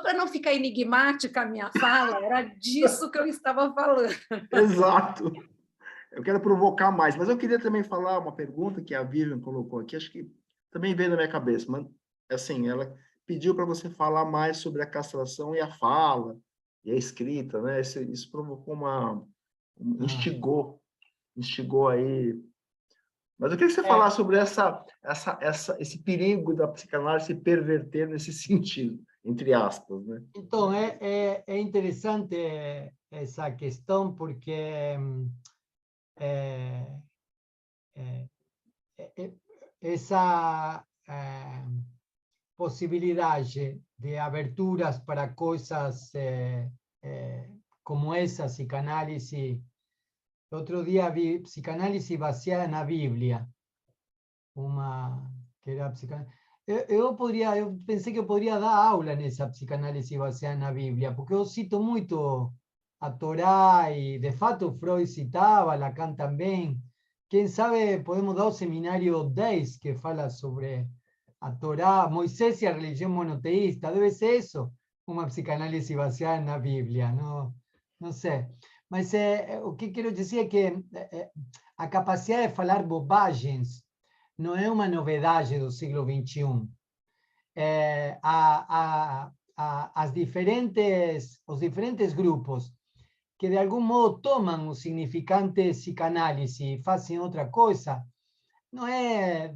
para não ficar enigmática a minha fala, era disso que eu estava falando. Exato. Eu quero provocar mais, mas eu queria também falar uma pergunta que a Vivian colocou aqui, acho que também veio na minha cabeça, mas assim, ela pediu para você falar mais sobre a castração e a fala, e a escrita, né? Isso provocou instigou aí. Mas eu queria que você falasse sobre esse perigo da psicanálise se perverter nesse sentido, entre aspas, né? Então, é interessante essa questão, porque essa possibilidade de aberturas para coisas como essa, psicanálise. Outro dia vi psicanálise baseada na Bíblia, que era psicanálise. Eu pensei que eu poderia dar aula nessa psicanálise baseada na Bíblia, porque eu cito muito a Torá e, de fato, Freud citava, Lacan também. Quem sabe podemos dar o seminário 10, que fala sobre a Torá, Moisés e a religião monoteísta. Deve ser isso, uma psicanálise baseada na Bíblia, não sei. Mas o que quero dizer é que a capacidade de falar bobagens não é uma novidade do século XXI. Os diferentes grupos que de algum modo tomam o significante psicanálise e fazem outra coisa, não é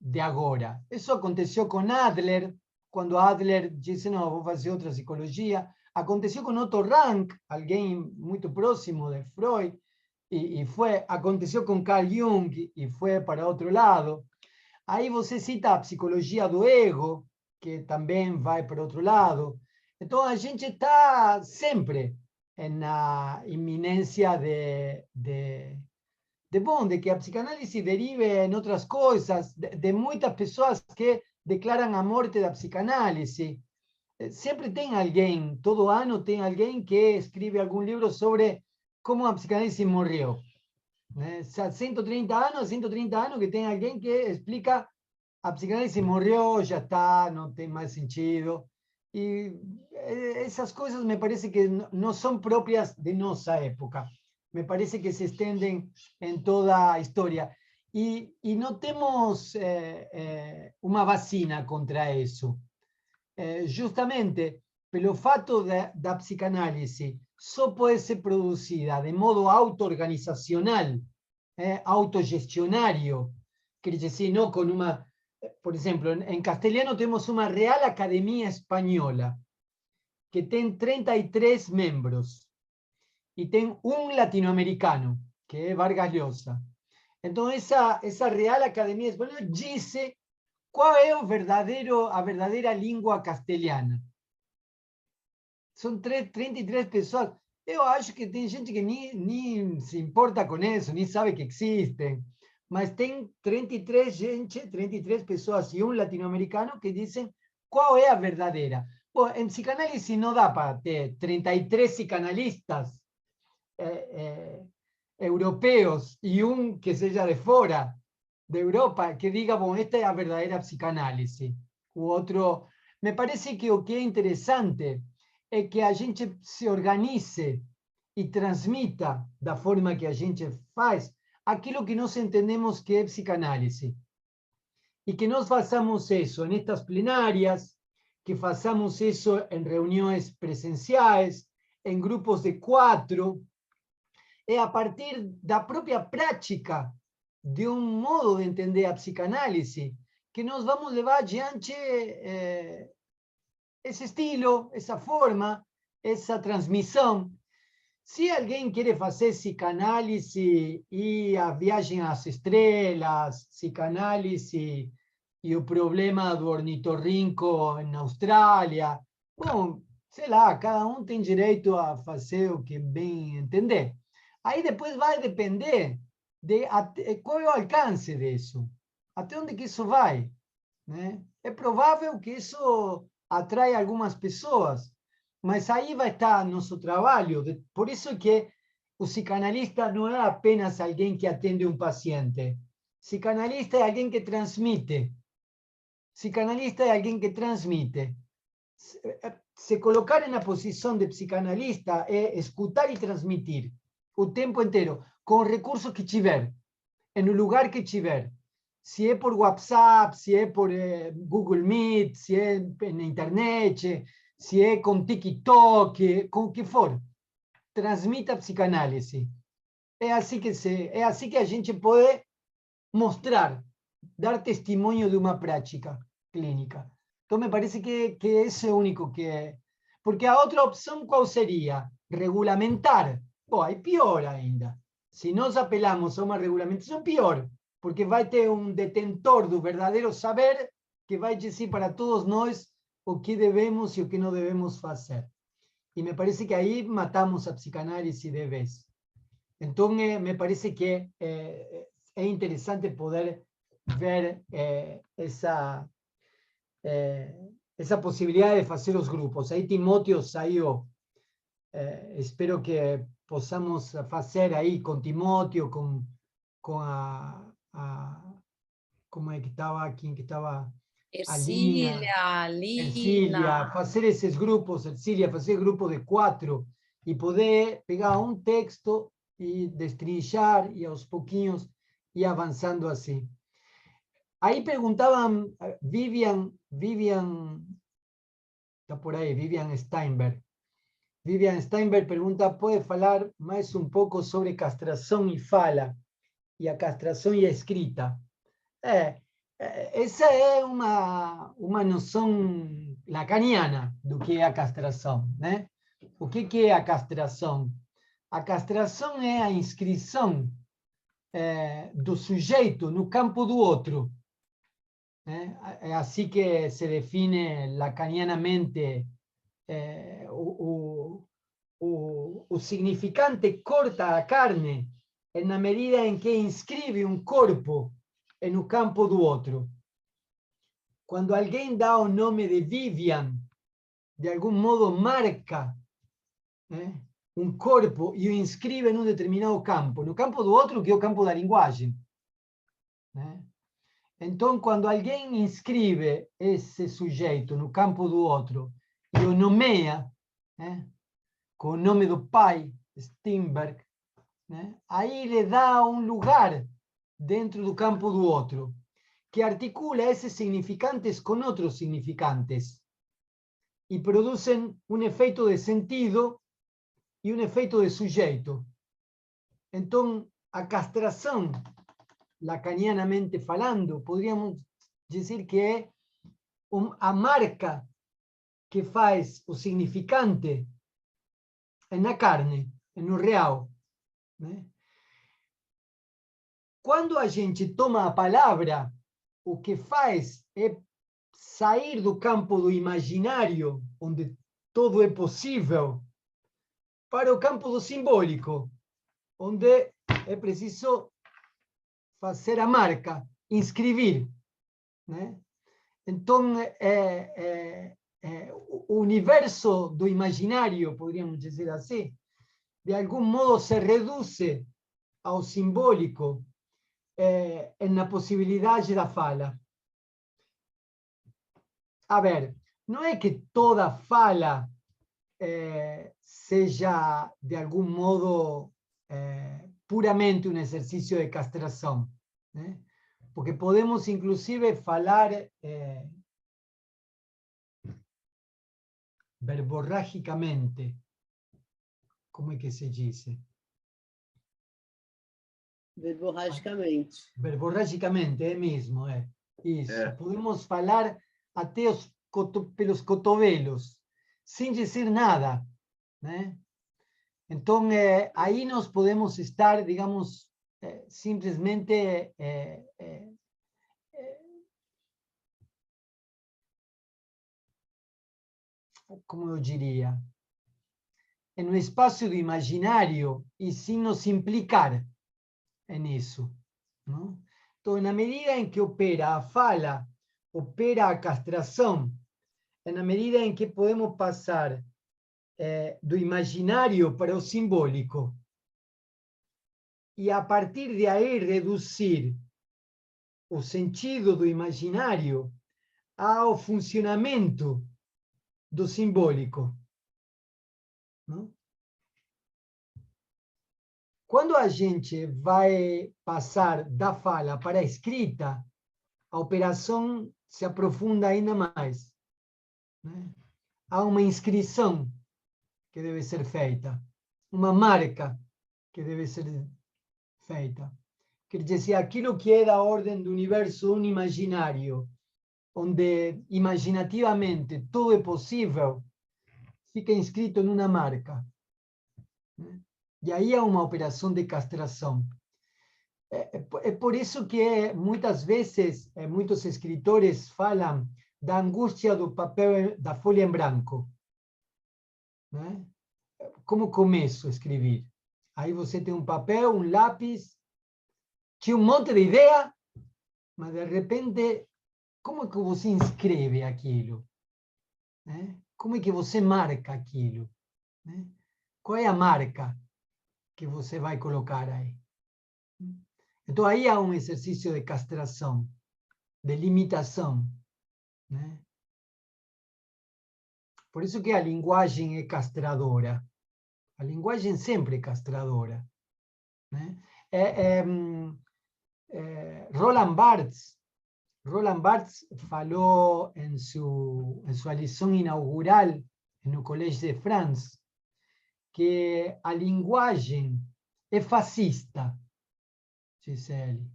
de agora. Isso aconteceu com Adler, quando Adler disse, não, vou fazer outra psicologia. Aconteceu com Otto Rank, alguém muito próximo de Freud, aconteceu com Carl Jung e foi para outro lado. Aí você cita a psicologia do ego, que também vai para outro lado. Então, a gente está sempre na iminência de que a psicanálise derive em outras coisas, de muitas pessoas que declaram a morte da psicanálise. Sempre tem alguém, todo ano tem alguém que escreve algum livro sobre como a psicanálise morreu. 130 anos que tem alguém que explica a psicanálise morreu, já está, não tem mais sentido. E essas coisas me parece que não são próprias de nossa época. Me parece que se estendem em toda a história. E não temos uma vacina contra isso. Justamente pelo fato da psicanálise só pode ser produzida de modo auto-organizacional, autogestionário, quer dizer, não com uma... Por exemplo, em castelhano temos uma Real Academia Espanhola, que tem 33 membros, e tem um latino-americano, que é Vargas Llosa. Então, essa Real Academia Espanhola diz qual é a verdadeira língua castelhana. São 33 pessoas. Eu acho que tem gente que nem se importa com isso, nem sabe que existem. Mas tem 33 pessoas e um latino-americano que dizem qual é a verdadeira. Bom, em psicanálise não dá para ter 33 psicanalistas europeus e um que seja de fora. de Europa que diga, bom, esta é a verdadeira psicanálise. O outro... Me parece que o que é interessante é que a gente se organize e transmita da forma que a gente faz aquilo que nós entendemos que é psicanálise. E que nós façamos isso nestas plenárias, que façamos isso em reuniões presenciais, em grupos de 4, é a partir da própria prática de um modo de entender a psicanálise que nós vamos levar adiante esse estilo, essa forma, essa transmissão. Se alguém quer fazer psicanálise e a viagem às estrelas, psicanálise e o problema do ornitorrinco na Austrália, bom, sei lá, cada um tem direito a fazer o que bem entender. Aí depois vai depender de qual é o alcance disso, até onde que isso vai, né? É provável que isso atrai algumas pessoas, mas aí vai estar nosso trabalho. Por isso que o psicanalista não é apenas alguém que atende um paciente. Psicanalista é alguém que transmite. Psicanalista é alguém que transmite. Se colocar na posição de psicanalista é escutar e transmitir o tempo inteiro, com o recurso que tiver, no lugar que tiver. Se é por WhatsApp, se é por Google Meet, se é na internet, se é com TikTok, com o que for. Transmita a psicanálise. É assim que a gente pode mostrar, dar testemunho de uma prática clínica. Então, me parece que esse é o único que é. Porque a outra opção, qual seria? Regulamentar. Bom, aí pior ainda. Se nós apelamos a uma regulamentação, pior. Porque vai ter um detentor do verdadeiro saber que vai dizer para todos nós o que devemos e o que não devemos fazer. E me parece que aí matamos a psicanálise de vez. Então, me parece que é interessante poder ver essa possibilidade de fazer os grupos. Aí Timóteo saiu, espero que possamos fazer aí com Timóteo, com a como é que estava, quem que estava? Ercília, Ercília, fazer esses grupos, Ercília, fazer grupo de 4 e poder pegar um texto e destrinchar e aos pouquinhos ir avançando assim. Aí perguntavam, Vivian, está por aí, Vivian Steinberg. Vivian Steinberg pergunta, pode falar mais um pouco sobre castração e fala, e a castração e a escrita? Essa é uma noção lacaniana do que é a castração, né? O que é a castração? A castração é a inscrição do sujeito no campo do outro. Né? É assim que se define lacanianamente o significante corta a carne na medida em que inscreve um corpo no campo do outro. Quando alguém dá o nome de Vivian, de algum modo marca um corpo e o inscreve em um determinado campo, no campo do outro, que é o campo da linguagem. Né? Então, quando alguém inscreve esse sujeito no campo do outro e o nomeia, com o nome do pai, Steinberg, aí lhe dá um lugar dentro do campo do outro, que articula esses significantes com outros significantes e produzem um efeito de sentido e um efeito de sujeito. Então, a castração, lacanianamente falando, poderíamos dizer que é a marca que faz o significante na carne, no real. Né? Quando a gente toma a palavra, o que faz é sair do campo do imaginário, onde tudo é possível, para o campo do simbólico, onde é preciso fazer a marca, inscrever. Né? Então, o universo do imaginário, poderíamos dizer assim, de algum modo se reduz ao simbólico, na possibilidade da fala. A ver, não é que toda fala seja, de algum modo, puramente um exercício de castração, né? Porque podemos, inclusive, falar verborrágicamente. Como é que se diz? Verborragicamente. Verborragicamente, é mesmo, isso. Podemos falar até pelos cotovelos, sem dizer nada, né? Então, aí nós podemos estar, digamos, simplesmente como eu diria, no espaço do imaginário e sem nos implicar nisso, não? Então, na medida em que opera a fala, opera a castração, na medida em que podemos passar do imaginário para o simbólico e, a partir de aí, reduzir o sentido do imaginário ao funcionamento do simbólico, não? Quando a gente vai passar da fala para a escrita, a operação se aprofunda ainda mais, né? Há uma inscrição que deve ser feita, uma marca que deve ser feita. Quer dizer, aquilo que é da ordem do universo unimaginário, onde imaginativamente tudo é possível, fica inscrito numa marca, né? E aí há uma operação de castração. É por isso que muitas vezes muitos escritores falam da angústia do papel, da folha em branco, né? Como começo a escrever? Aí você tem um papel, um lápis, tinha um monte de ideia, mas de repente, como é que você inscreve aquilo, né? Como é que você marca aquilo, né? Qual é a marca que você vai colocar aí? Então, aí há um exercício de castração, de limitação, né? Por isso que a linguagem é castradora. A linguagem sempre é castradora, né? Roland Barthes falou em sua lição inaugural no Collège de France que a linguagem é fascista, disse ele,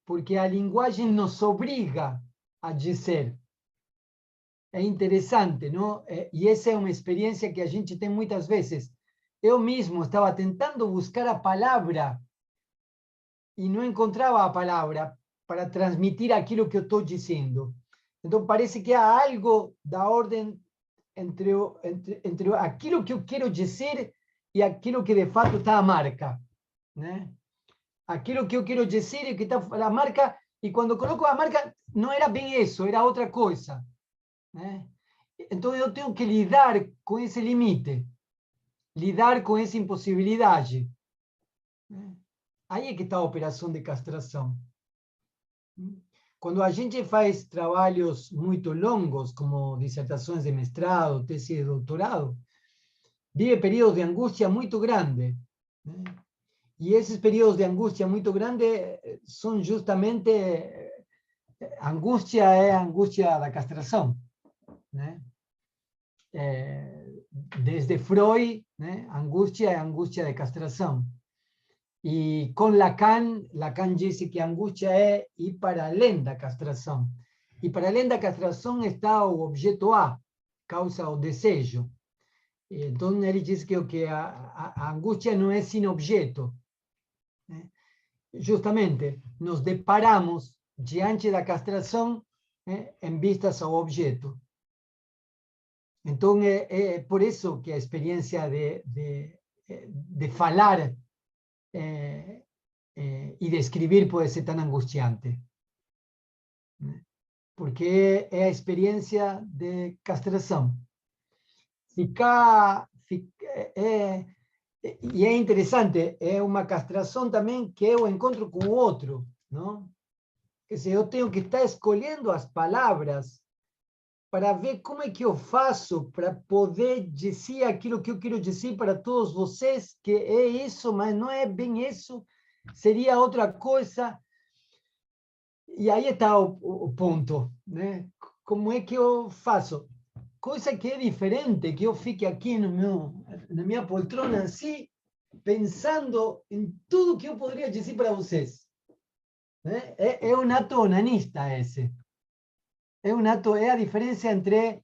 porque a linguagem nos obriga a dizer. É interessante, não? E essa é uma experiência que a gente tem muitas vezes. Eu mesmo estava tentando buscar a palavra e não encontrava a palavra para transmitir aquilo que eu estou dizendo. Então, parece que há algo da ordem entre aquilo que eu quero dizer e aquilo que de fato está a marca, né? Aquilo que eu quero dizer e que está a marca, e quando coloco a marca, não era bem isso, era outra coisa, né? Então eu tenho que lidar com esse limite, lidar com essa impossibilidade, né? Aí é que está a operação de castração. Quando a gente faz trabalhos muito longos, como dissertações de mestrado, tese de doutorado, vive períodos de angústia muito grande, né? E esses períodos de angústia muito grande são justamente a angústia da castração, né? Desde Freud, né? Angústia é angústia de castração. E com Lacan disse que a angústia é ir para além da castração. E para além da castração está o objeto A, causa o desejo. Então ele diz que a angústia não é sem objeto, né? Justamente nos deparamos diante da castração, né, em vistas ao objeto. Então é por isso que a experiência de falar e de escrever pode ser tão angustiante, né? Porque é a experiência de castração. E é interessante, é uma castração também que eu encontro com o outro, ¿no? Quer dizer, eu tenho que estar escolhendo as palavras para ver como é que eu faço para poder dizer aquilo que eu quero dizer para todos vocês, que é isso, mas não é bem isso, seria outra coisa. E aí está o ponto, né? Como é que eu faço? Coisa que é diferente, que eu fique aqui na minha poltrona assim, pensando em tudo que eu poderia dizer para vocês. Né? É um ato onanista esse. É a diferença entre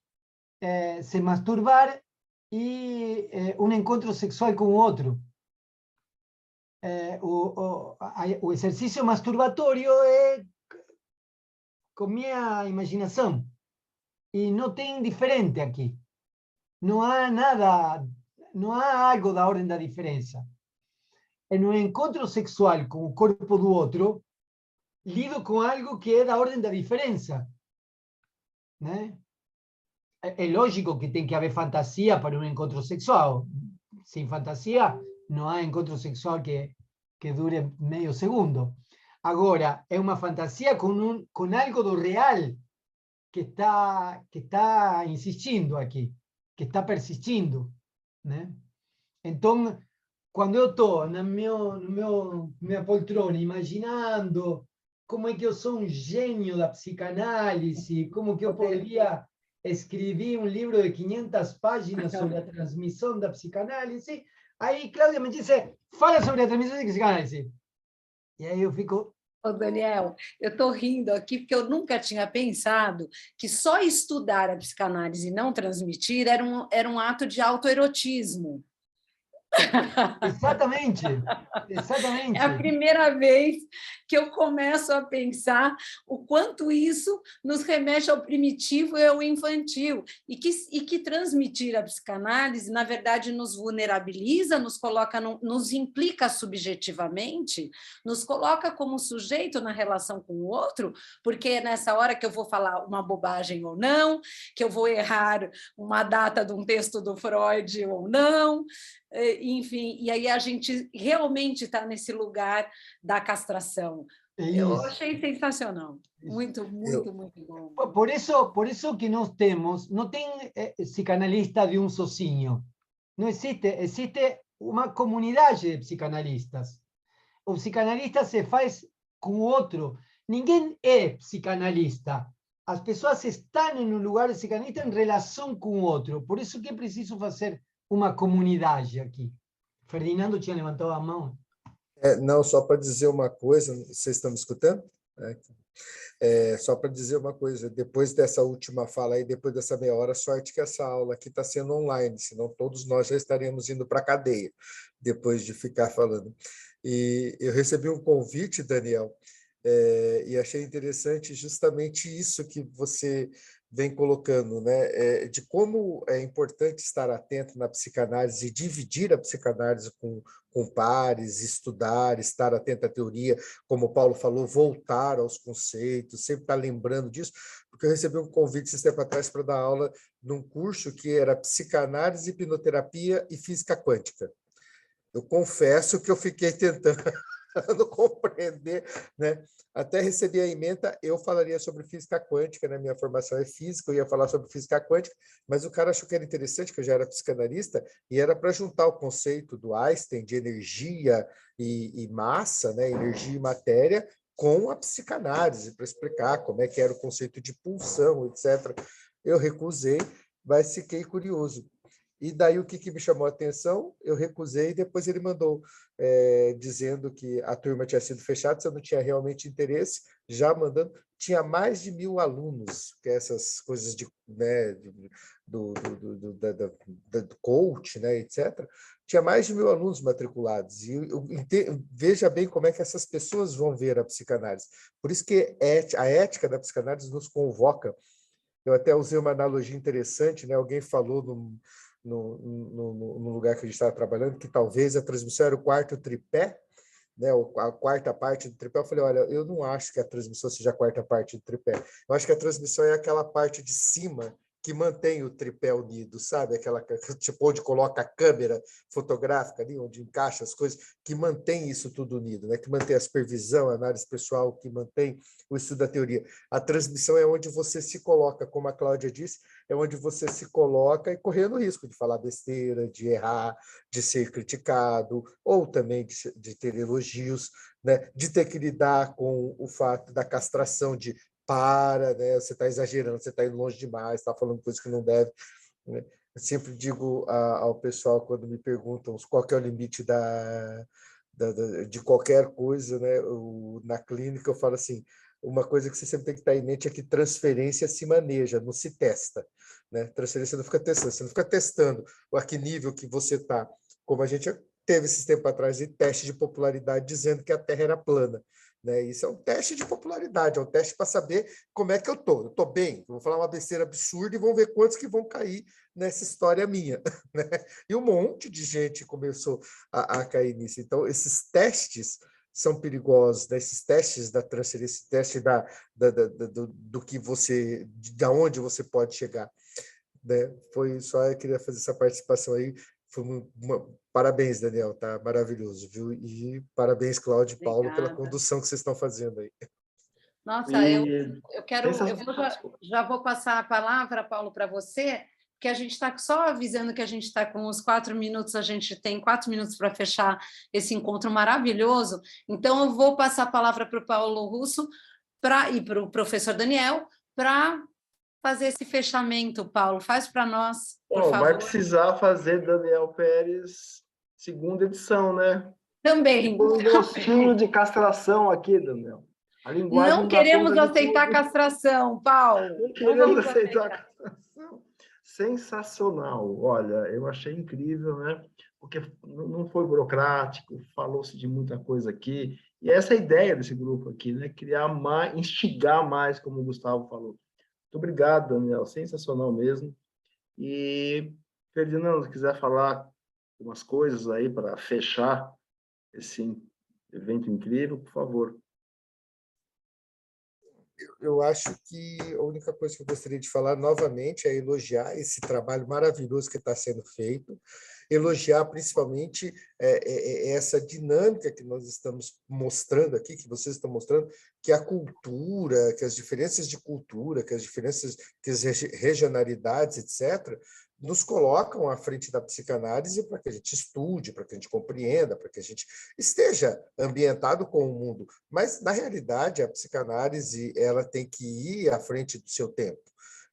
se masturbar e um encontro sexual com o outro. O exercício masturbatório é com minha imaginação. E não tem diferente aqui. Não há nada, não há algo da ordem da diferença. Em um encontro sexual com o corpo do outro, lido com algo que é da ordem da diferença. Né? É lógico que tem que haver fantasia para um encontro sexual. Sem fantasia, não há encontro sexual que dure meio segundo. Agora, é uma fantasia com algo do real que está insistindo aqui, que está persistindo. Né? Então, quando eu estou na minha poltrona, imaginando como é que eu sou um gênio da psicanálise, como que eu poderia escrever um livro de 500 páginas sobre a transmissão da psicanálise, aí Cláudia me disse, fala sobre a transmissão da psicanálise. E aí eu fico... Ô, Daniel, eu estou rindo aqui porque eu nunca tinha pensado que só estudar a psicanálise e não transmitir era um ato de autoerotismo. Exatamente, exatamente. É a primeira vez que eu começo a pensar o quanto isso nos remete ao primitivo e ao infantil, e que transmitir a psicanálise, na verdade, nos vulnerabiliza, nos coloca, nos implica subjetivamente, nos coloca como sujeito na relação com o outro, porque é nessa hora que eu vou falar uma bobagem ou não, que eu vou errar uma data de um texto do Freud ou não, enfim, e aí a gente realmente está nesse lugar da castração. Eu achei sensacional, muito bom. Por isso que nós temos, não tem psicanalista de um sozinho, não existe uma comunidade de psicanalistas. O psicanalista se faz com o outro, ninguém é psicanalista. As pessoas estão em um lugar de psicanalista em relação com o outro, por isso que é preciso fazer uma comunidade aqui. Ferdinando tinha levantado a mão. Não, só para dizer uma coisa, vocês estão me escutando? Só para dizer uma coisa, depois dessa última fala aí, depois dessa meia hora, sorte que essa aula aqui está sendo online, senão todos nós já estaríamos indo para a cadeia, depois de ficar falando. E eu recebi um convite, Daniel, e achei interessante justamente isso que você vem colocando, né? De como é importante estar atento na psicanálise e dividir a psicanálise com pares, estudar, estar atento à teoria, como o Paulo falou, voltar aos conceitos, sempre estar lembrando disso, porque eu recebi um convite esse tempo atrás para dar aula num curso que era psicanálise, hipnoterapia e física quântica. Eu confesso que eu fiquei tentando compreender, né? Até recebi a ementa, eu falaria sobre física quântica, né? Minha formação é física, eu ia falar sobre física quântica, mas o cara achou que era interessante, que eu já era psicanalista, e era para juntar o conceito do Einstein de energia e massa, né? Energia e matéria, com a psicanálise, para explicar como é que era o conceito de pulsão, etc. Eu recusei, mas fiquei curioso. E daí o que me chamou a atenção? Eu recusei e depois ele mandou dizendo que a turma tinha sido fechada, se eu não tinha realmente interesse, já mandando. Tinha mais de 1000 alunos, que essas coisas do coach, né, etc. Tinha mais de 1000 alunos matriculados. E veja bem como é que essas pessoas vão ver a psicanálise. Por isso que a ética da psicanálise nos convoca. Eu até usei uma analogia interessante, né? Alguém falou no lugar que a gente estava trabalhando, que talvez a transmissão era o quarto tripé, né, a quarta parte do tripé. Eu falei, olha, eu não acho que a transmissão seja a quarta parte do tripé. Eu acho que a transmissão é aquela parte de cima que mantém o tripé unido, sabe? Aquela tipo onde coloca a câmera fotográfica ali, onde encaixa as coisas, que mantém isso tudo unido, né? Que mantém a supervisão, a análise pessoal, que mantém o estudo da teoria. A transmissão é onde você se coloca, como a Cláudia disse, é onde você se coloca e correndo o risco de falar besteira, de errar, de ser criticado, ou também de ter elogios, né? De ter que lidar com o fato da castração de né? Você está exagerando, você está indo longe demais, está falando coisas que não deve. Né? Eu sempre digo ao pessoal, quando me perguntam qual que é o limite de qualquer coisa, né? Na clínica, eu falo assim, uma coisa que você sempre tem que estar em mente é que transferência se maneja, não se testa. Né? Transferência não fica testando, você não fica testando a que nível que você está. Como a gente teve esses tempos atrás de teste de popularidade dizendo que a Terra era plana. Né? Isso é um teste de popularidade, é um teste para saber como é que eu estou. Eu estou bem, vou falar uma besteira absurda e vão ver quantos que vão cair nessa história minha. Né? E um monte de gente começou a cair nisso. Então, esses testes são perigosos, né? Esses testes da transferência, esse teste do que você, de onde você pode chegar. Né? Foi só, eu queria fazer essa participação aí. Parabéns, Daniel, tá maravilhoso, viu? E parabéns, Cláudio e Paulo, pela condução que vocês estão fazendo aí. Nossa, eu quero, já vou passar a palavra, Paulo, para você, porque a gente está só avisando que a gente está com uns 4 minutos, a gente tem 4 minutos para fechar esse encontro maravilhoso. Então, eu vou passar a palavra para o Paulo Russo e para o professor Daniel para fazer esse fechamento. Paulo, faz para nós, por favor. Vai precisar fazer Daniel Pérez segunda edição, né? Também. Um gostinho de castração aqui, Daniel. A linguagem não queremos aceitar castração, Paulo. Não queremos aceitar castração. Sensacional. Olha, eu achei incrível, né? Porque não foi burocrático, falou-se de muita coisa aqui. E essa é a ideia desse grupo aqui, né? Criar mais, instigar mais, como o Gustavo falou. Muito obrigado, Daniel. Sensacional mesmo. E, Ferdinando, se quiser falar umas coisas aí para fechar esse evento incrível, por favor. Eu acho que a única coisa que eu gostaria de falar novamente é elogiar esse trabalho maravilhoso que está sendo feito, elogiar principalmente essa dinâmica que nós estamos mostrando aqui, que vocês estão mostrando, que a cultura, que as diferenças de cultura, que as regionalidades, etc., nos colocam à frente da psicanálise para que a gente estude, para que a gente compreenda, para que a gente esteja ambientado com o mundo. Mas, na realidade, a psicanálise ela tem que ir à frente do seu tempo.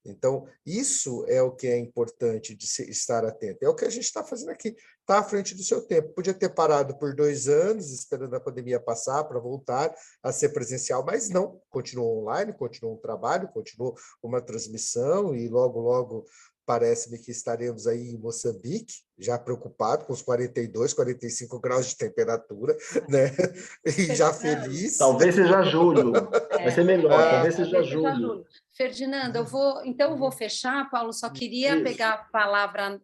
Então, isso é o que é importante de estar atento. É o que a gente está fazendo aqui, está à frente do seu tempo. Podia ter parado por 2 anos, esperando a pandemia passar para voltar a ser presencial, mas não. Continuou online, continuou um trabalho, continuou uma transmissão e logo, logo parece-me que estaremos aí em Moçambique, já preocupado com os 42, 45 graus de temperatura, né? E já feliz. Talvez seja julho. Vai ser melhor, talvez seja julho. Ferdinando, eu vou fechar, Paulo, só queria pegar a palavra,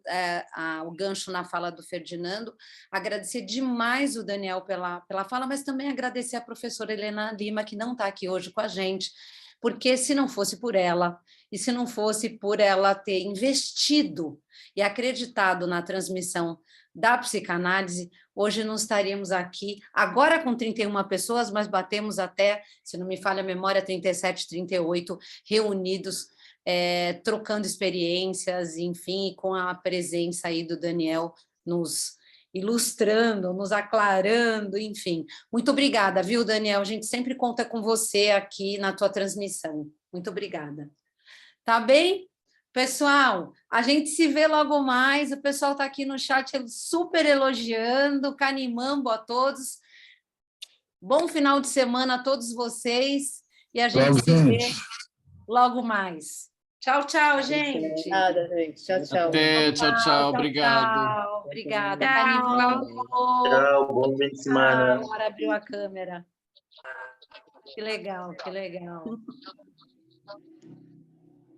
o gancho na fala do Ferdinando, agradecer demais o Daniel pela fala, mas também agradecer a professora Helena Lima, que não está aqui hoje com a gente, porque se não fosse por ela, e se não fosse por ela ter investido e acreditado na transmissão da psicanálise, hoje não estaríamos aqui, agora com 31 pessoas, mas batemos até, se não me falha a memória, 37, 38 reunidos, trocando experiências, enfim, com a presença aí do Daniel nos ilustrando, nos aclarando, enfim. Muito obrigada, viu, Daniel? A gente sempre conta com você aqui na tua transmissão. Muito obrigada. Tá bem? Pessoal, a gente se vê logo mais. O pessoal está aqui no chat super elogiando. Canimambo a todos. Bom final de semana a todos vocês. E a gente se vê logo mais. Tchau, tchau, gente. Obrigada, gente. Tchau, tchau. Até, tchau. Obrigado. Tchau, obrigada. Tchau. Canimambo. Tchau, bom fim de semana. Agora abriu a câmera. Que legal, que legal.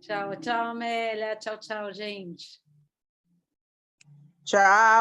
Tchau, tchau, Amélia. Tchau, tchau, gente. Tchau.